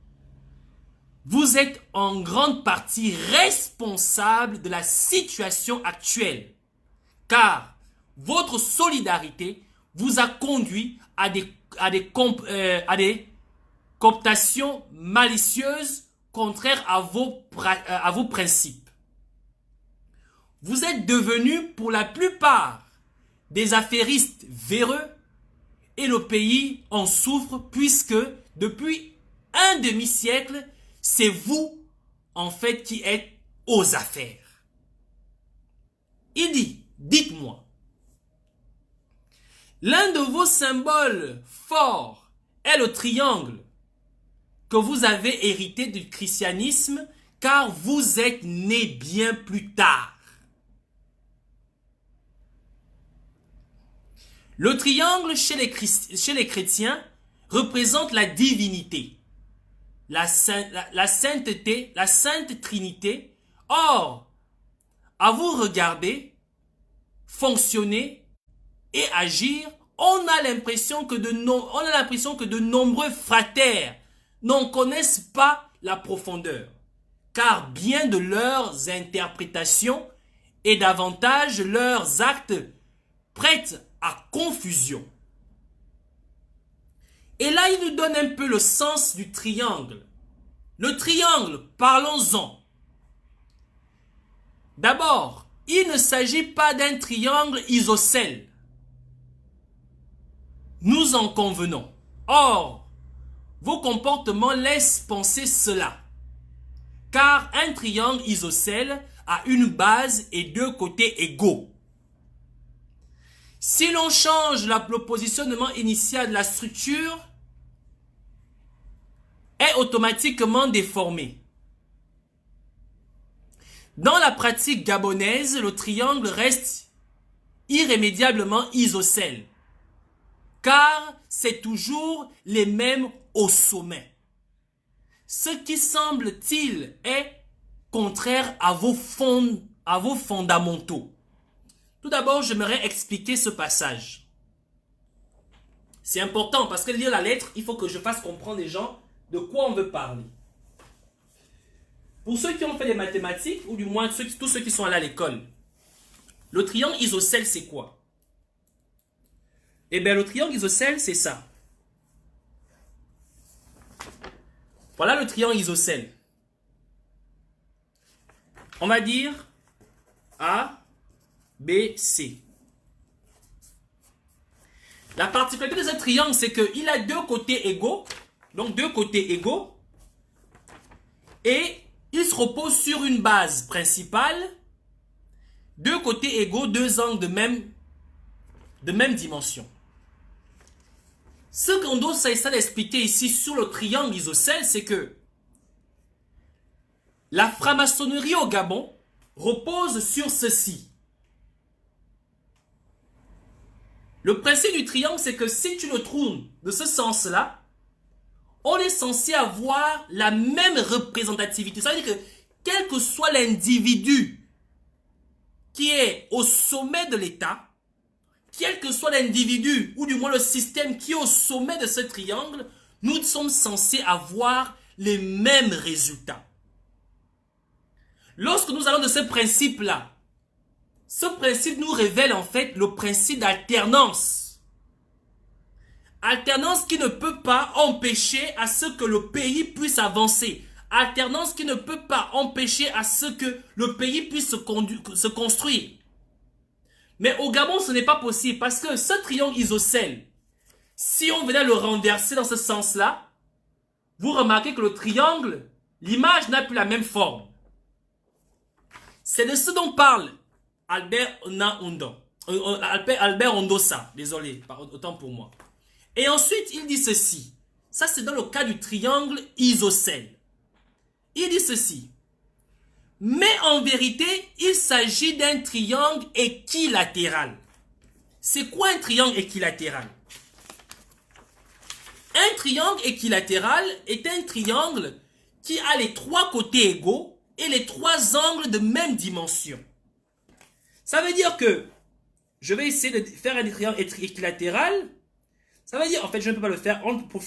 S1: vous êtes en grande partie responsables de la situation actuelle, car votre solidarité vous a conduit à des cooptations malicieuses contraires à vos principes. Vous êtes devenus pour la plupart des affairistes véreux et le pays en souffre puisque depuis un demi-siècle, c'est vous en fait qui êtes aux affaires. Il dit, dites-moi, l'un de vos symboles forts est le triangle que vous avez hérité du christianisme car vous êtes né bien plus tard. Le triangle chez les chrétiens représente la divinité, la sainteté, la sainte trinité. Or, à vous regarder, fonctionner et agir, on a l'impression que de nombreux fratres n'en connaissent pas la profondeur, car bien de leurs interprétations et davantage leurs actes prêtent à confusion. Et là, il nous donne un peu le sens du triangle. Le triangle, parlons-en. D'abord, il ne s'agit pas d'un triangle isocèle. Nous en convenons. Or, vos comportements laissent penser cela. Car un triangle isocèle a une base et deux côtés égaux. Si l'on change le positionnement initial de la structure, est automatiquement déformé. Dans la pratique gabonaise, le triangle reste irrémédiablement isocèle, car c'est toujours les mêmes au sommet. Ce qui semble-t-il est contraire à vos fondamentaux. Tout d'abord, j'aimerais expliquer ce passage. C'est important parce que lire la lettre, il faut que je fasse comprendre les gens de quoi on veut parler. Pour ceux qui ont fait des mathématiques, ou du moins tous ceux qui sont allés à l'école, le triangle isocèle, c'est quoi? Eh bien, le triangle isocèle, c'est ça. Voilà le triangle isocèle. On va dire A, B, C. La particularité de ce triangle, c'est qu'il a deux côtés égaux. Donc, deux côtés égaux. Et il se repose sur une base principale. Deux côtés égaux, deux angles de même dimension. Ce qu'on doit essayer d'expliquer ici sur le triangle isocèle, c'est que la franc-maçonnerie au Gabon repose sur ceci. Le principe du triangle, c'est que si tu le tournes de ce sens-là, on est censé avoir la même représentativité. Ça veut dire que quel que soit l'individu qui est au sommet de l'État, quel que soit l'individu, ou du moins le système qui est au sommet de ce triangle, nous sommes censés avoir les mêmes résultats. Lorsque nous allons de ce principe-là, ce principe nous révèle en fait le principe d'alternance. Alternance qui ne peut pas empêcher à ce que le pays puisse avancer. Alternance qui ne peut pas empêcher à ce que le pays puisse se construire. Mais au Gabon, ce n'est pas possible parce que ce triangle isocèle, si on venait le renverser dans ce sens-là, vous remarquez que le triangle, l'image n'a plus la même forme. C'est de ce dont parle Albert Ondossa, désolé, autant pour moi. Et ensuite, il dit ceci. Ça, c'est dans le cas du triangle isocèle. Il dit ceci. Mais en vérité, il s'agit d'un triangle équilatéral. C'est quoi un triangle équilatéral? Un triangle équilatéral est un triangle qui a les trois côtés égaux et les trois angles de même dimension. Ça veut dire que je vais essayer de faire un triangle équilatéral. Ça veut dire, en fait, je ne peux pas le faire. Pour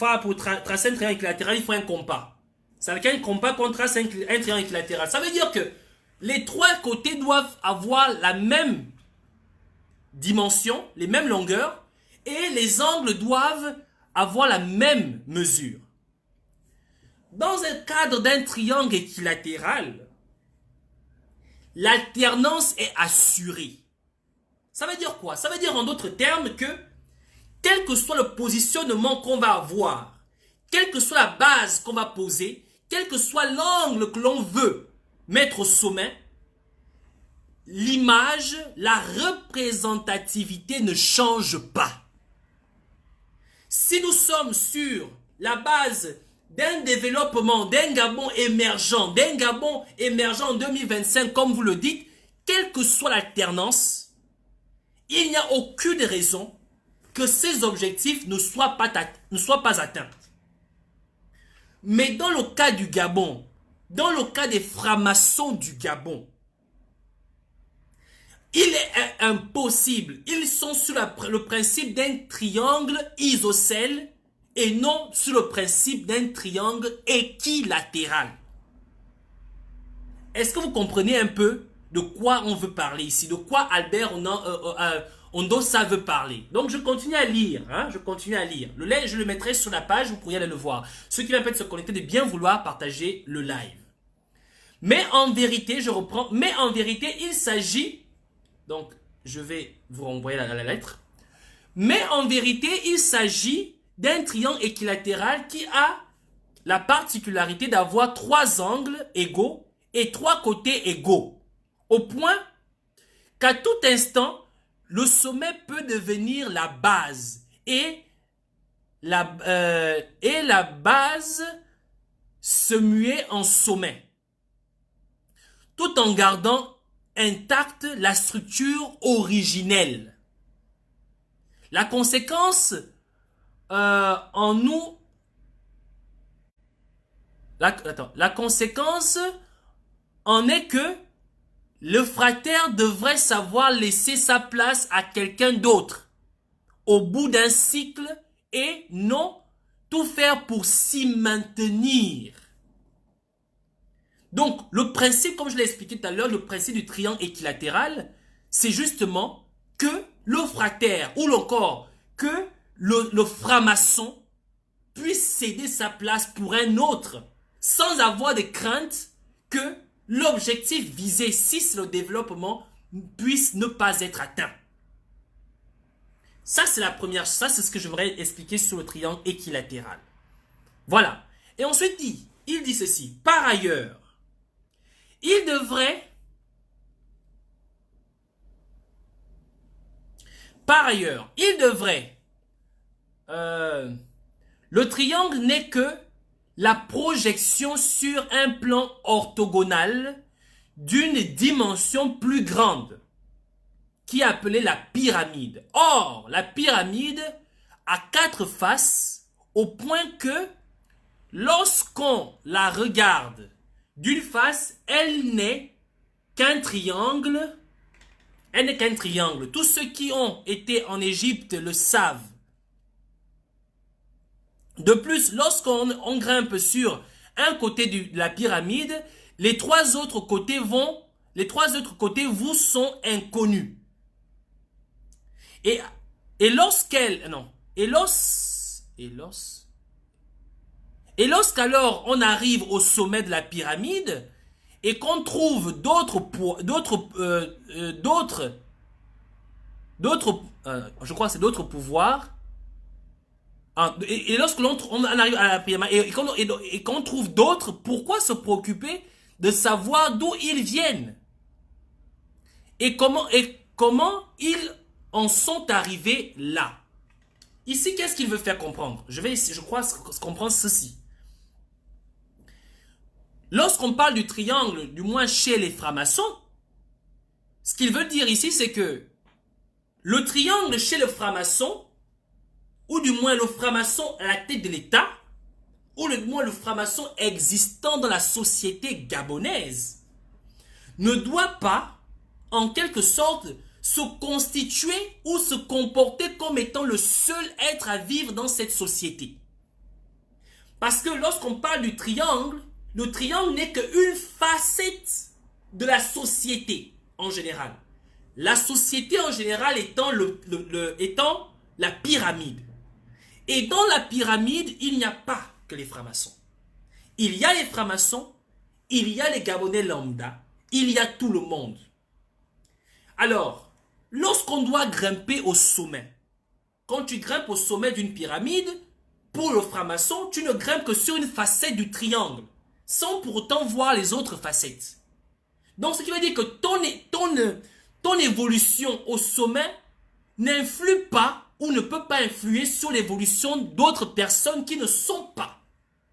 S1: tracer un triangle équilatéral, il faut un compas. C'est avec un compas qu'on trace un triangle équilatéral. Ça veut dire que les trois côtés doivent avoir la même dimension, les mêmes longueurs, et les angles doivent avoir la même mesure. Dans un cadre d'un triangle équilatéral, l'alternance est assurée. Ça veut dire quoi? Ça veut dire en d'autres termes que quel que soit le positionnement qu'on va avoir, quelle que soit la base qu'on va poser, quel que soit l'angle que l'on veut mettre au sommet, l'image, la représentativité ne change pas. Si nous sommes sur la base d'un développement, d'un Gabon émergent en 2025, comme vous le dites, quelle que soit l'alternance, il n'y a aucune raison que ces objectifs ne soient pas atteints. Mais dans le cas du Gabon, dans le cas des francs-maçons du Gabon, il est impossible. Ils sont sur le principe d'un triangle isocèle et non sur le principe d'un triangle équilatéral. Est-ce que vous comprenez un peu de quoi on veut parler ici? De quoi Albert Ondossa veut parler? Donc je continue à lire. Je continue à lire. Le lien, je le mettrai sur la page, vous pourriez aller le voir. Ceux qui veulent peut-être se connecter, de bien vouloir partager le live. Mais en vérité, je reprends. Mais en vérité, il s'agit... Donc, je vais vous renvoyer la lettre. Mais en vérité, il s'agit d'un triangle équilatéral qui a la particularité d'avoir 3 angles égaux et 3 côtés égaux. Au point qu'à tout instant, le sommet peut devenir la base. Et la base se muer en sommet. Tout en gardant intacte la structure originelle. La conséquence la conséquence en est que le fratère devrait savoir laisser sa place à quelqu'un d'autre au bout d'un cycle et non tout faire pour s'y maintenir. Donc, le principe, comme je l'ai expliqué tout à l'heure, le principe du triangle équilatéral, c'est justement que le fratère, ou encore que le franc-maçon puisse céder sa place pour un autre, sans avoir de crainte que l'objectif visé, si c'est le développement, puisse ne pas être atteint. Ça, c'est la première, ça c'est ce que je voudrais expliquer sur le triangle équilatéral. Voilà. Et ensuite, il dit ceci. Par ailleurs, il devrait, le triangle n'est que la projection sur un plan orthogonal d'une dimension plus grande, qui est appelée la pyramide. Or, la pyramide a 4 faces, au point que lorsqu'on la regarde d'une face, elle n'est qu'un triangle. Elle n'est qu'un triangle. Tous ceux qui ont été en Égypte le savent. De plus, lorsqu'on grimpe sur un côté de la pyramide, les 3 autres côtés vous sont inconnus. Et lorsqu'alors on arrive au sommet de la pyramide et qu'on trouve d'autres pouvoirs, et lorsque on arrive à la pyramide et qu'on trouve d'autres, pourquoi se préoccuper de savoir d'où ils viennent et comment ils en sont arrivés là? Ici, qu'est-ce qu'il veut faire comprendre? Je crois comprendre ceci. Lorsqu'on parle du triangle, du moins chez les francs-maçons, ce qu'il veut dire ici, c'est que le triangle chez le franc-maçon, ou du moins le franc-maçon à la tête de l'État, ou du moins le franc-maçon existant dans la société gabonaise, ne doit pas, en quelque sorte, se constituer ou se comporter comme étant le seul être à vivre dans cette société. Parce que lorsqu'on parle du triangle, le triangle n'est qu'une facette de la société en général. La société en général étant la pyramide. Et dans la pyramide, il n'y a pas que les francs-maçons. Il y a les francs-maçons, il y a les Gabonais lambda, il y a tout le monde. Alors, lorsqu'on doit grimper au sommet, quand tu grimpes au sommet d'une pyramide, pour le franc-maçon, tu ne grimpes que sur une facette du triangle, sans pour autant voir les autres facettes. Donc, ce qui veut dire que ton évolution au sommet n'influe pas ou ne peut pas influer sur l'évolution d'autres personnes qui ne sont pas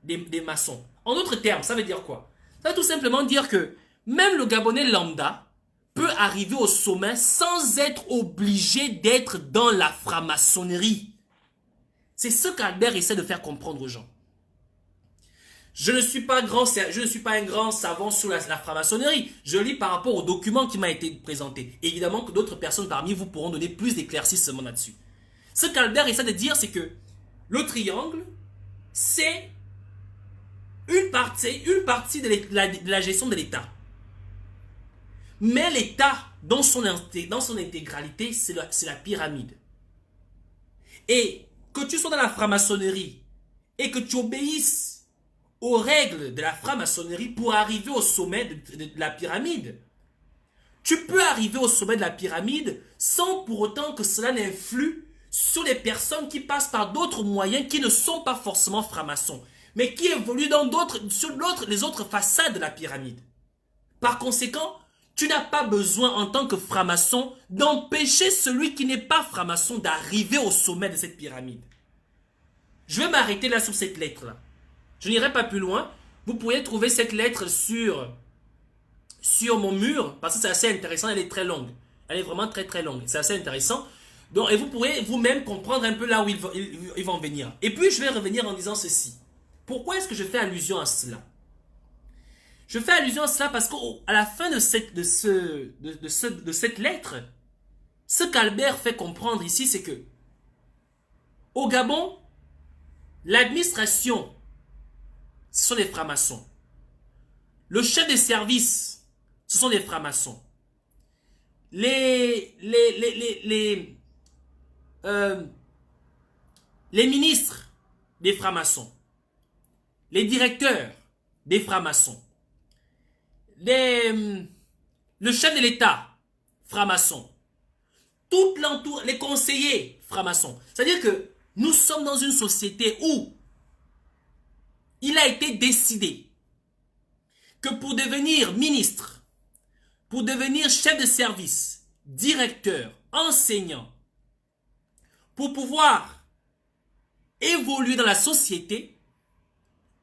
S1: des maçons. En d'autres termes, ça veut dire quoi? Ça veut tout simplement dire que même le Gabonais lambda peut arriver au sommet sans être obligé d'être dans la franc-maçonnerie. C'est ce qu'Albert essaie de faire comprendre aux gens. Je ne suis pas un grand savant sur la franc-maçonnerie. Je lis par rapport au document qui m'a été présenté. Évidemment que d'autres personnes parmi vous pourront donner plus d'éclaircissements là-dessus. Ce qu'Albert essaie de dire, c'est que le triangle, c'est une partie de la gestion de l'État. Mais l'État, dans son intégralité, c'est la pyramide. Et que tu sois dans la franc-maçonnerie et que tu obéisses aux règles de la franc-maçonnerie pour arriver au sommet de la pyramide. Tu peux arriver au sommet de la pyramide sans pour autant que cela n'influe sur les personnes qui passent par d'autres moyens qui ne sont pas forcément francs-maçons, mais qui évoluent sur les autres façades de la pyramide. Par conséquent, tu n'as pas besoin en tant que franc-maçon d'empêcher celui qui n'est pas franc-maçon d'arriver au sommet de cette pyramide. Je vais m'arrêter là sur cette lettre-là. Je n'irai pas plus loin. Vous pourriez trouver cette lettre sur mon mur, parce que c'est assez intéressant, elle est très longue. Elle est vraiment très très longue, c'est assez intéressant. Donc, et vous pourrez vous-même comprendre un peu là où ils vont venir. Et puis je vais revenir en disant ceci. Pourquoi est-ce que je fais allusion à cela? Je fais allusion à cela parce qu'à la fin de cette lettre, ce qu'Albert fait comprendre ici, c'est que au Gabon, l'administration, ce sont des francs-maçons. Le chef de service, ce sont des francs-maçons. Les ministres, des francs-maçons. Les directeurs, des francs-maçons. Le chef de l'État, franc-maçon. Tout l'entour, les conseillers, francs-maçons. C'est-à-dire que nous sommes dans une société où il a été décidé que pour devenir ministre, pour devenir chef de service, directeur, enseignant, pour pouvoir évoluer dans la société,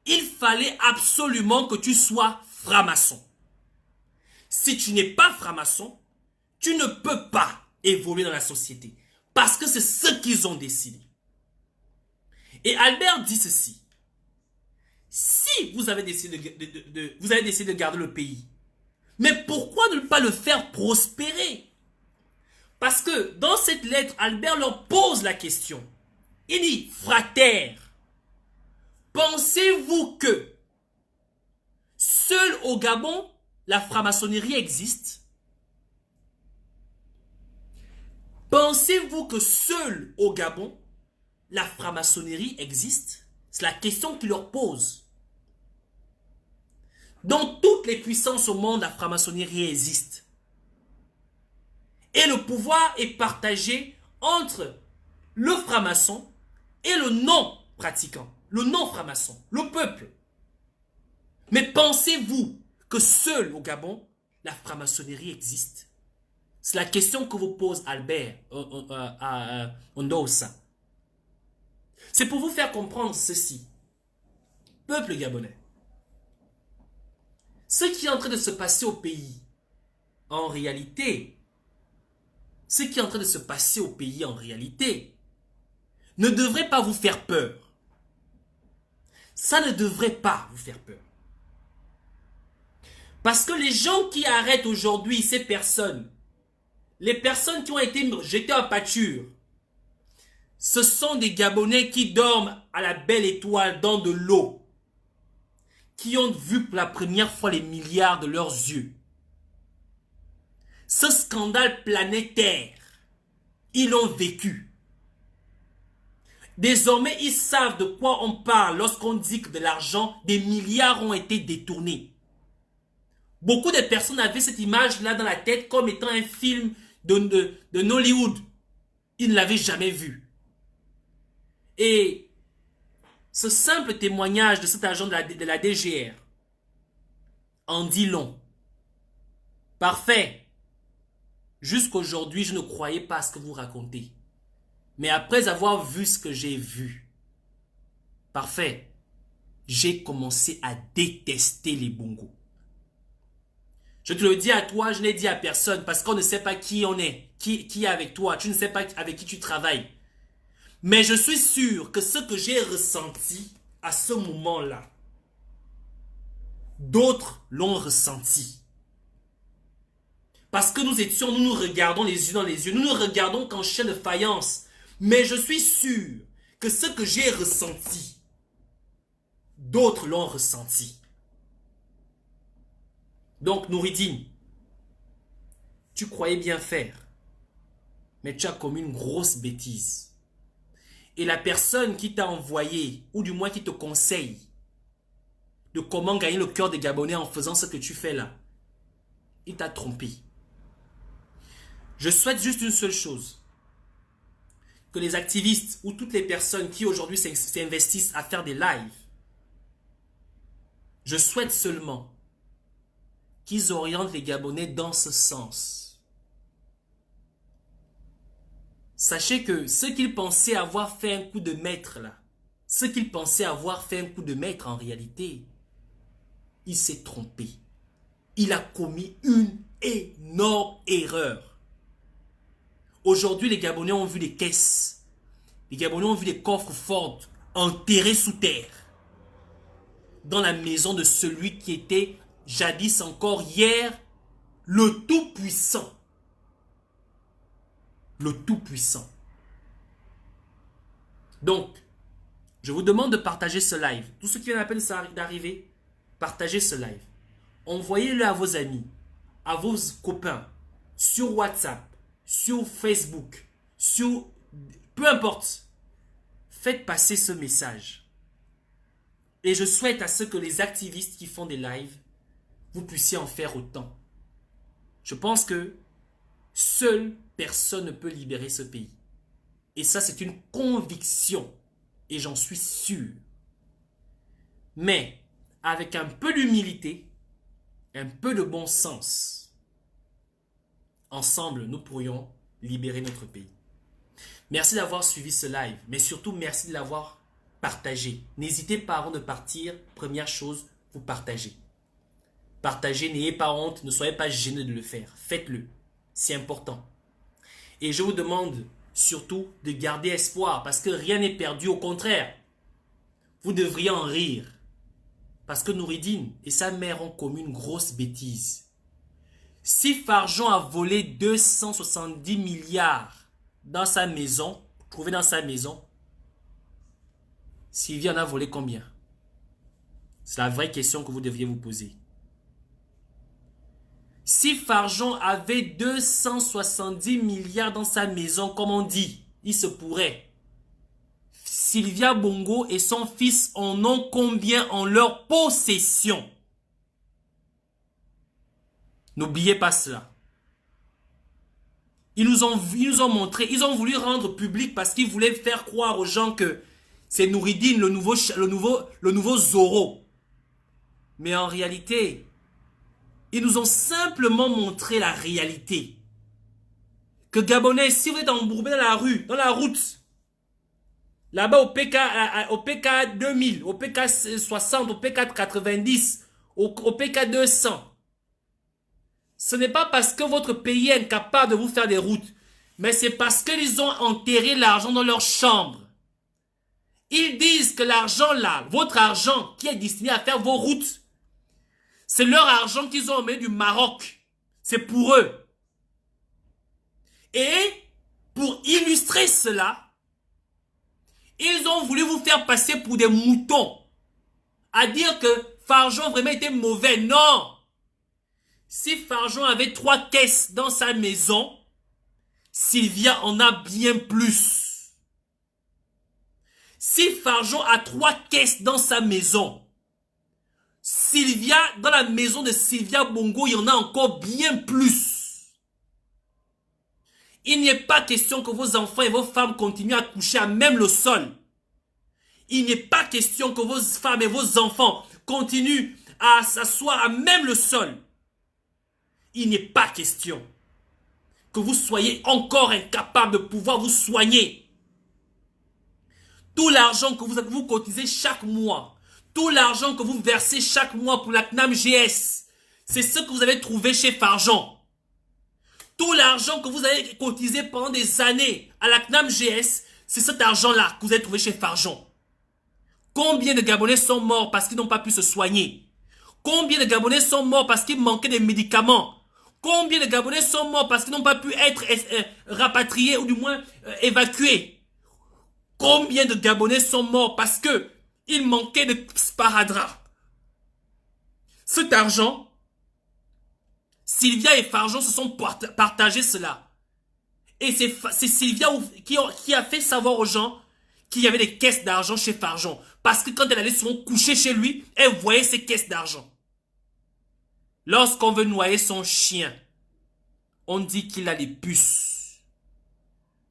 S1: il fallait absolument que tu sois franc-maçon. Si tu n'es pas franc-maçon, tu ne peux pas évoluer dans la société. Parce que c'est ce qu'ils ont décidé. Et Albert dit ceci. Si vous avez décidé de garder le pays, mais pourquoi ne pas le faire prospérer? Parce que dans cette lettre, Albert leur pose la question. Il dit, frères, pensez-vous que seul au Gabon, la franc-maçonnerie existe? Pensez-vous que seul au Gabon, la franc-maçonnerie existe? C'est la question qu'il leur pose. Dans toutes les puissances au monde, la franc-maçonnerie existe. Et le pouvoir est partagé entre le franc-maçon et le non-pratiquant, le non-franc-maçon, le peuple. Mais pensez-vous que seul au Gabon, la franc-maçonnerie existe? C'est la question que vous pose Albert Ondosa. C'est pour vous faire comprendre ceci. Peuple gabonais, ce qui est en train de se passer au pays, en réalité, ne devrait pas vous faire peur. Ça ne devrait pas vous faire peur. Parce que les gens qui arrêtent aujourd'hui ces personnes, les personnes qui ont été jetées en pâture, ce sont des Gabonais qui dorment à la belle étoile dans de l'eau, qui ont vu pour la première fois les milliards de leurs yeux. Ce scandale planétaire, ils l'ont vécu. Désormais, ils savent de quoi on parle lorsqu'on dit que de l'argent, des milliards ont été détournés. Beaucoup de personnes avaient cette image-là dans la tête comme étant un film de Hollywood. Ils ne l'avaient jamais vu. Et ce simple témoignage de cet agent de la DGR en dit long. Parfait. Jusqu'aujourd'hui, je ne croyais pas à ce que vous racontez. Mais après avoir vu ce que j'ai vu, parfait, j'ai commencé à détester les bongos. Je te le dis à toi, je ne l'ai dit à personne parce qu'on ne sait pas qui on est, qui est avec toi, tu ne sais pas avec qui tu travailles. Mais je suis sûr que ce que j'ai ressenti à ce moment-là, d'autres l'ont ressenti. Parce que nous nous regardons les yeux dans les yeux, nous nous regardons qu'en chien de faïence. Mais je suis sûr que ce que j'ai ressenti, d'autres l'ont ressenti. Donc, Nouridine, tu croyais bien faire, mais tu as commis une grosse bêtise. Et la personne qui t'a envoyé, ou du moins qui te conseille, de comment gagner le cœur des Gabonais en faisant ce que tu fais là, il t'a trompé. Je souhaite juste une seule chose. Que les activistes ou toutes les personnes qui aujourd'hui s'investissent à faire des lives, je souhaite seulement qu'ils orientent les Gabonais dans ce sens. Sachez que ceux qu'ils pensaient avoir fait un coup de maître là, ceux qu'ils pensaient avoir fait un coup de maître en réalité, il s'est trompé. Il a commis une énorme erreur. Aujourd'hui, les Gabonais ont vu les caisses. Les Gabonais ont vu les coffres forts enterrés sous terre. Dans la maison de celui qui était jadis encore hier le Tout-Puissant. Le Tout-Puissant. Donc, je vous demande de partager ce live. Tous ceux qui viennent à peine d'arriver, partagez ce live. Envoyez-le à vos amis, à vos copains, sur WhatsApp, sur Facebook, sur... peu importe. Faites passer ce message. Et je souhaite à ce que les activistes qui font des lives, vous puissiez en faire autant. Je pense que seule personne ne peut libérer ce pays. Et ça, c'est une conviction. Et j'en suis sûr. Mais, avec un peu d'humilité, un peu de bon sens, ensemble, nous pourrions libérer notre pays. Merci d'avoir suivi ce live, mais surtout merci de l'avoir partagé. N'hésitez pas avant de partir, première chose, vous partagez. Partagez, n'ayez pas honte, ne soyez pas gênés de le faire. Faites-le, c'est important. Et je vous demande surtout de garder espoir, parce que rien n'est perdu, au contraire. Vous devriez en rire. Parce que Nouridine et sa mère ont commis une grosse bêtise. Si Farjon a volé 270 milliards dans sa maison, trouvé dans sa maison, Sylvie en a volé combien? C'est la vraie question que vous devriez vous poser. Si Farjon avait 270 milliards dans sa maison, comme on dit, il se pourrait. Sylvia Bongo et son fils en ont combien en leur possession? N'oubliez pas cela. Ils nous ont montré, ils ont voulu rendre public parce qu'ils voulaient faire croire aux gens que c'est Nouridine, le nouveau Zorro. Mais en réalité, ils nous ont simplement montré la réalité. Que Gabonais, si vous êtes embourbé dans la route, là-bas au PK 2000, au PK 60, au PK 90, au PK 200, ce n'est pas parce que votre pays est incapable de vous faire des routes, mais c'est parce qu'ils ont enterré l'argent dans leur chambre. Ils disent que l'argent là, votre argent qui est destiné à faire vos routes, c'est leur argent qu'ils ont emmené du Maroc. C'est pour eux. Et pour illustrer cela, ils ont voulu vous faire passer pour des moutons. À dire que Farjon vraiment était mauvais. Non. Si Farjon avait 3 caisses dans sa maison, Sylvia en a bien plus. Si Farjon a 3 caisses dans sa maison, Sylvia, dans la maison de Sylvia Bongo, il y en a encore bien plus. Il n'est pas question que vos enfants et vos femmes continuent à coucher à même le sol. Il n'est pas question que vos femmes et vos enfants continuent à s'asseoir à même le sol. Il n'est pas question que vous soyez encore incapable de pouvoir vous soigner. Tout l'argent que vous cotisez chaque mois, tout l'argent que vous versez chaque mois pour la CNAM GS, c'est ce que vous avez trouvé chez Farjan. Tout l'argent que vous avez cotisé pendant des années à la CNAM GS, c'est cet argent-là que vous avez trouvé chez Farjan. Combien de Gabonais sont morts parce qu'ils n'ont pas pu se soigner? Combien de Gabonais sont morts parce qu'il manquait des médicaments? Combien de Gabonais sont morts parce qu'ils n'ont pas pu être rapatriés ou du moins évacués? Combien de Gabonais sont morts parce que il manquait de sparadrap? Cet argent, Sylvia et Farjan se sont partagés cela. Et c'est Sylvia qui a fait savoir aux gens qu'il y avait des caisses d'argent chez Farjan. Parce que quand elle allait souvent coucher chez lui, elle voyait ces caisses d'argent. Lorsqu'on veut noyer son chien, on dit qu'il a des puces.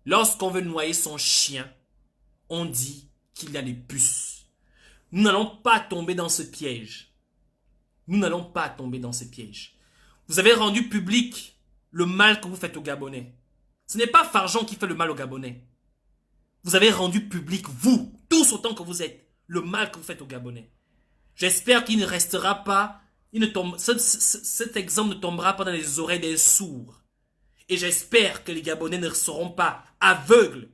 S1: Lorsqu'on veut noyer son chien, on dit qu'il a des puces. Nous n'allons pas tomber dans ce piège. Nous n'allons pas tomber dans ce piège. Vous avez rendu public le mal que vous faites aux Gabonais. Ce n'est pas Farjan qui fait le mal aux Gabonais. Vous avez rendu public, vous, tous autant que vous êtes, le mal que vous faites aux Gabonais. J'espère qu'il ne restera pas, cet exemple ne tombera pas dans les oreilles des sourds. Et j'espère que les Gabonais ne seront pas aveugles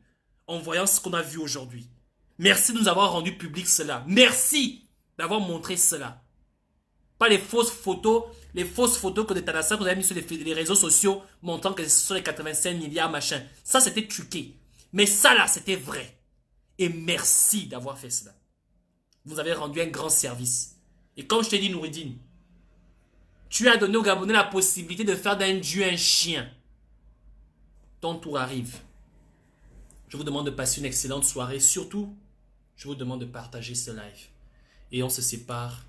S1: en voyant ce qu'on a vu aujourd'hui. Merci de nous avoir rendu public cela. Merci d'avoir montré cela. Pas les fausses photos que de Tadassa que vous avez mis sur les réseaux sociaux montrant que ce sont les 85 milliards machin. Ça c'était truqué. Mais ça là c'était vrai. Et merci d'avoir fait cela. Vous avez rendu un grand service. Et comme je t'ai dit Nouridine, tu as donné aux Gabonais la possibilité de faire d'un dieu un chien. Ton tour arrive. Je vous demande de passer une excellente soirée. Surtout, je vous demande de partager ce live. Et on se sépare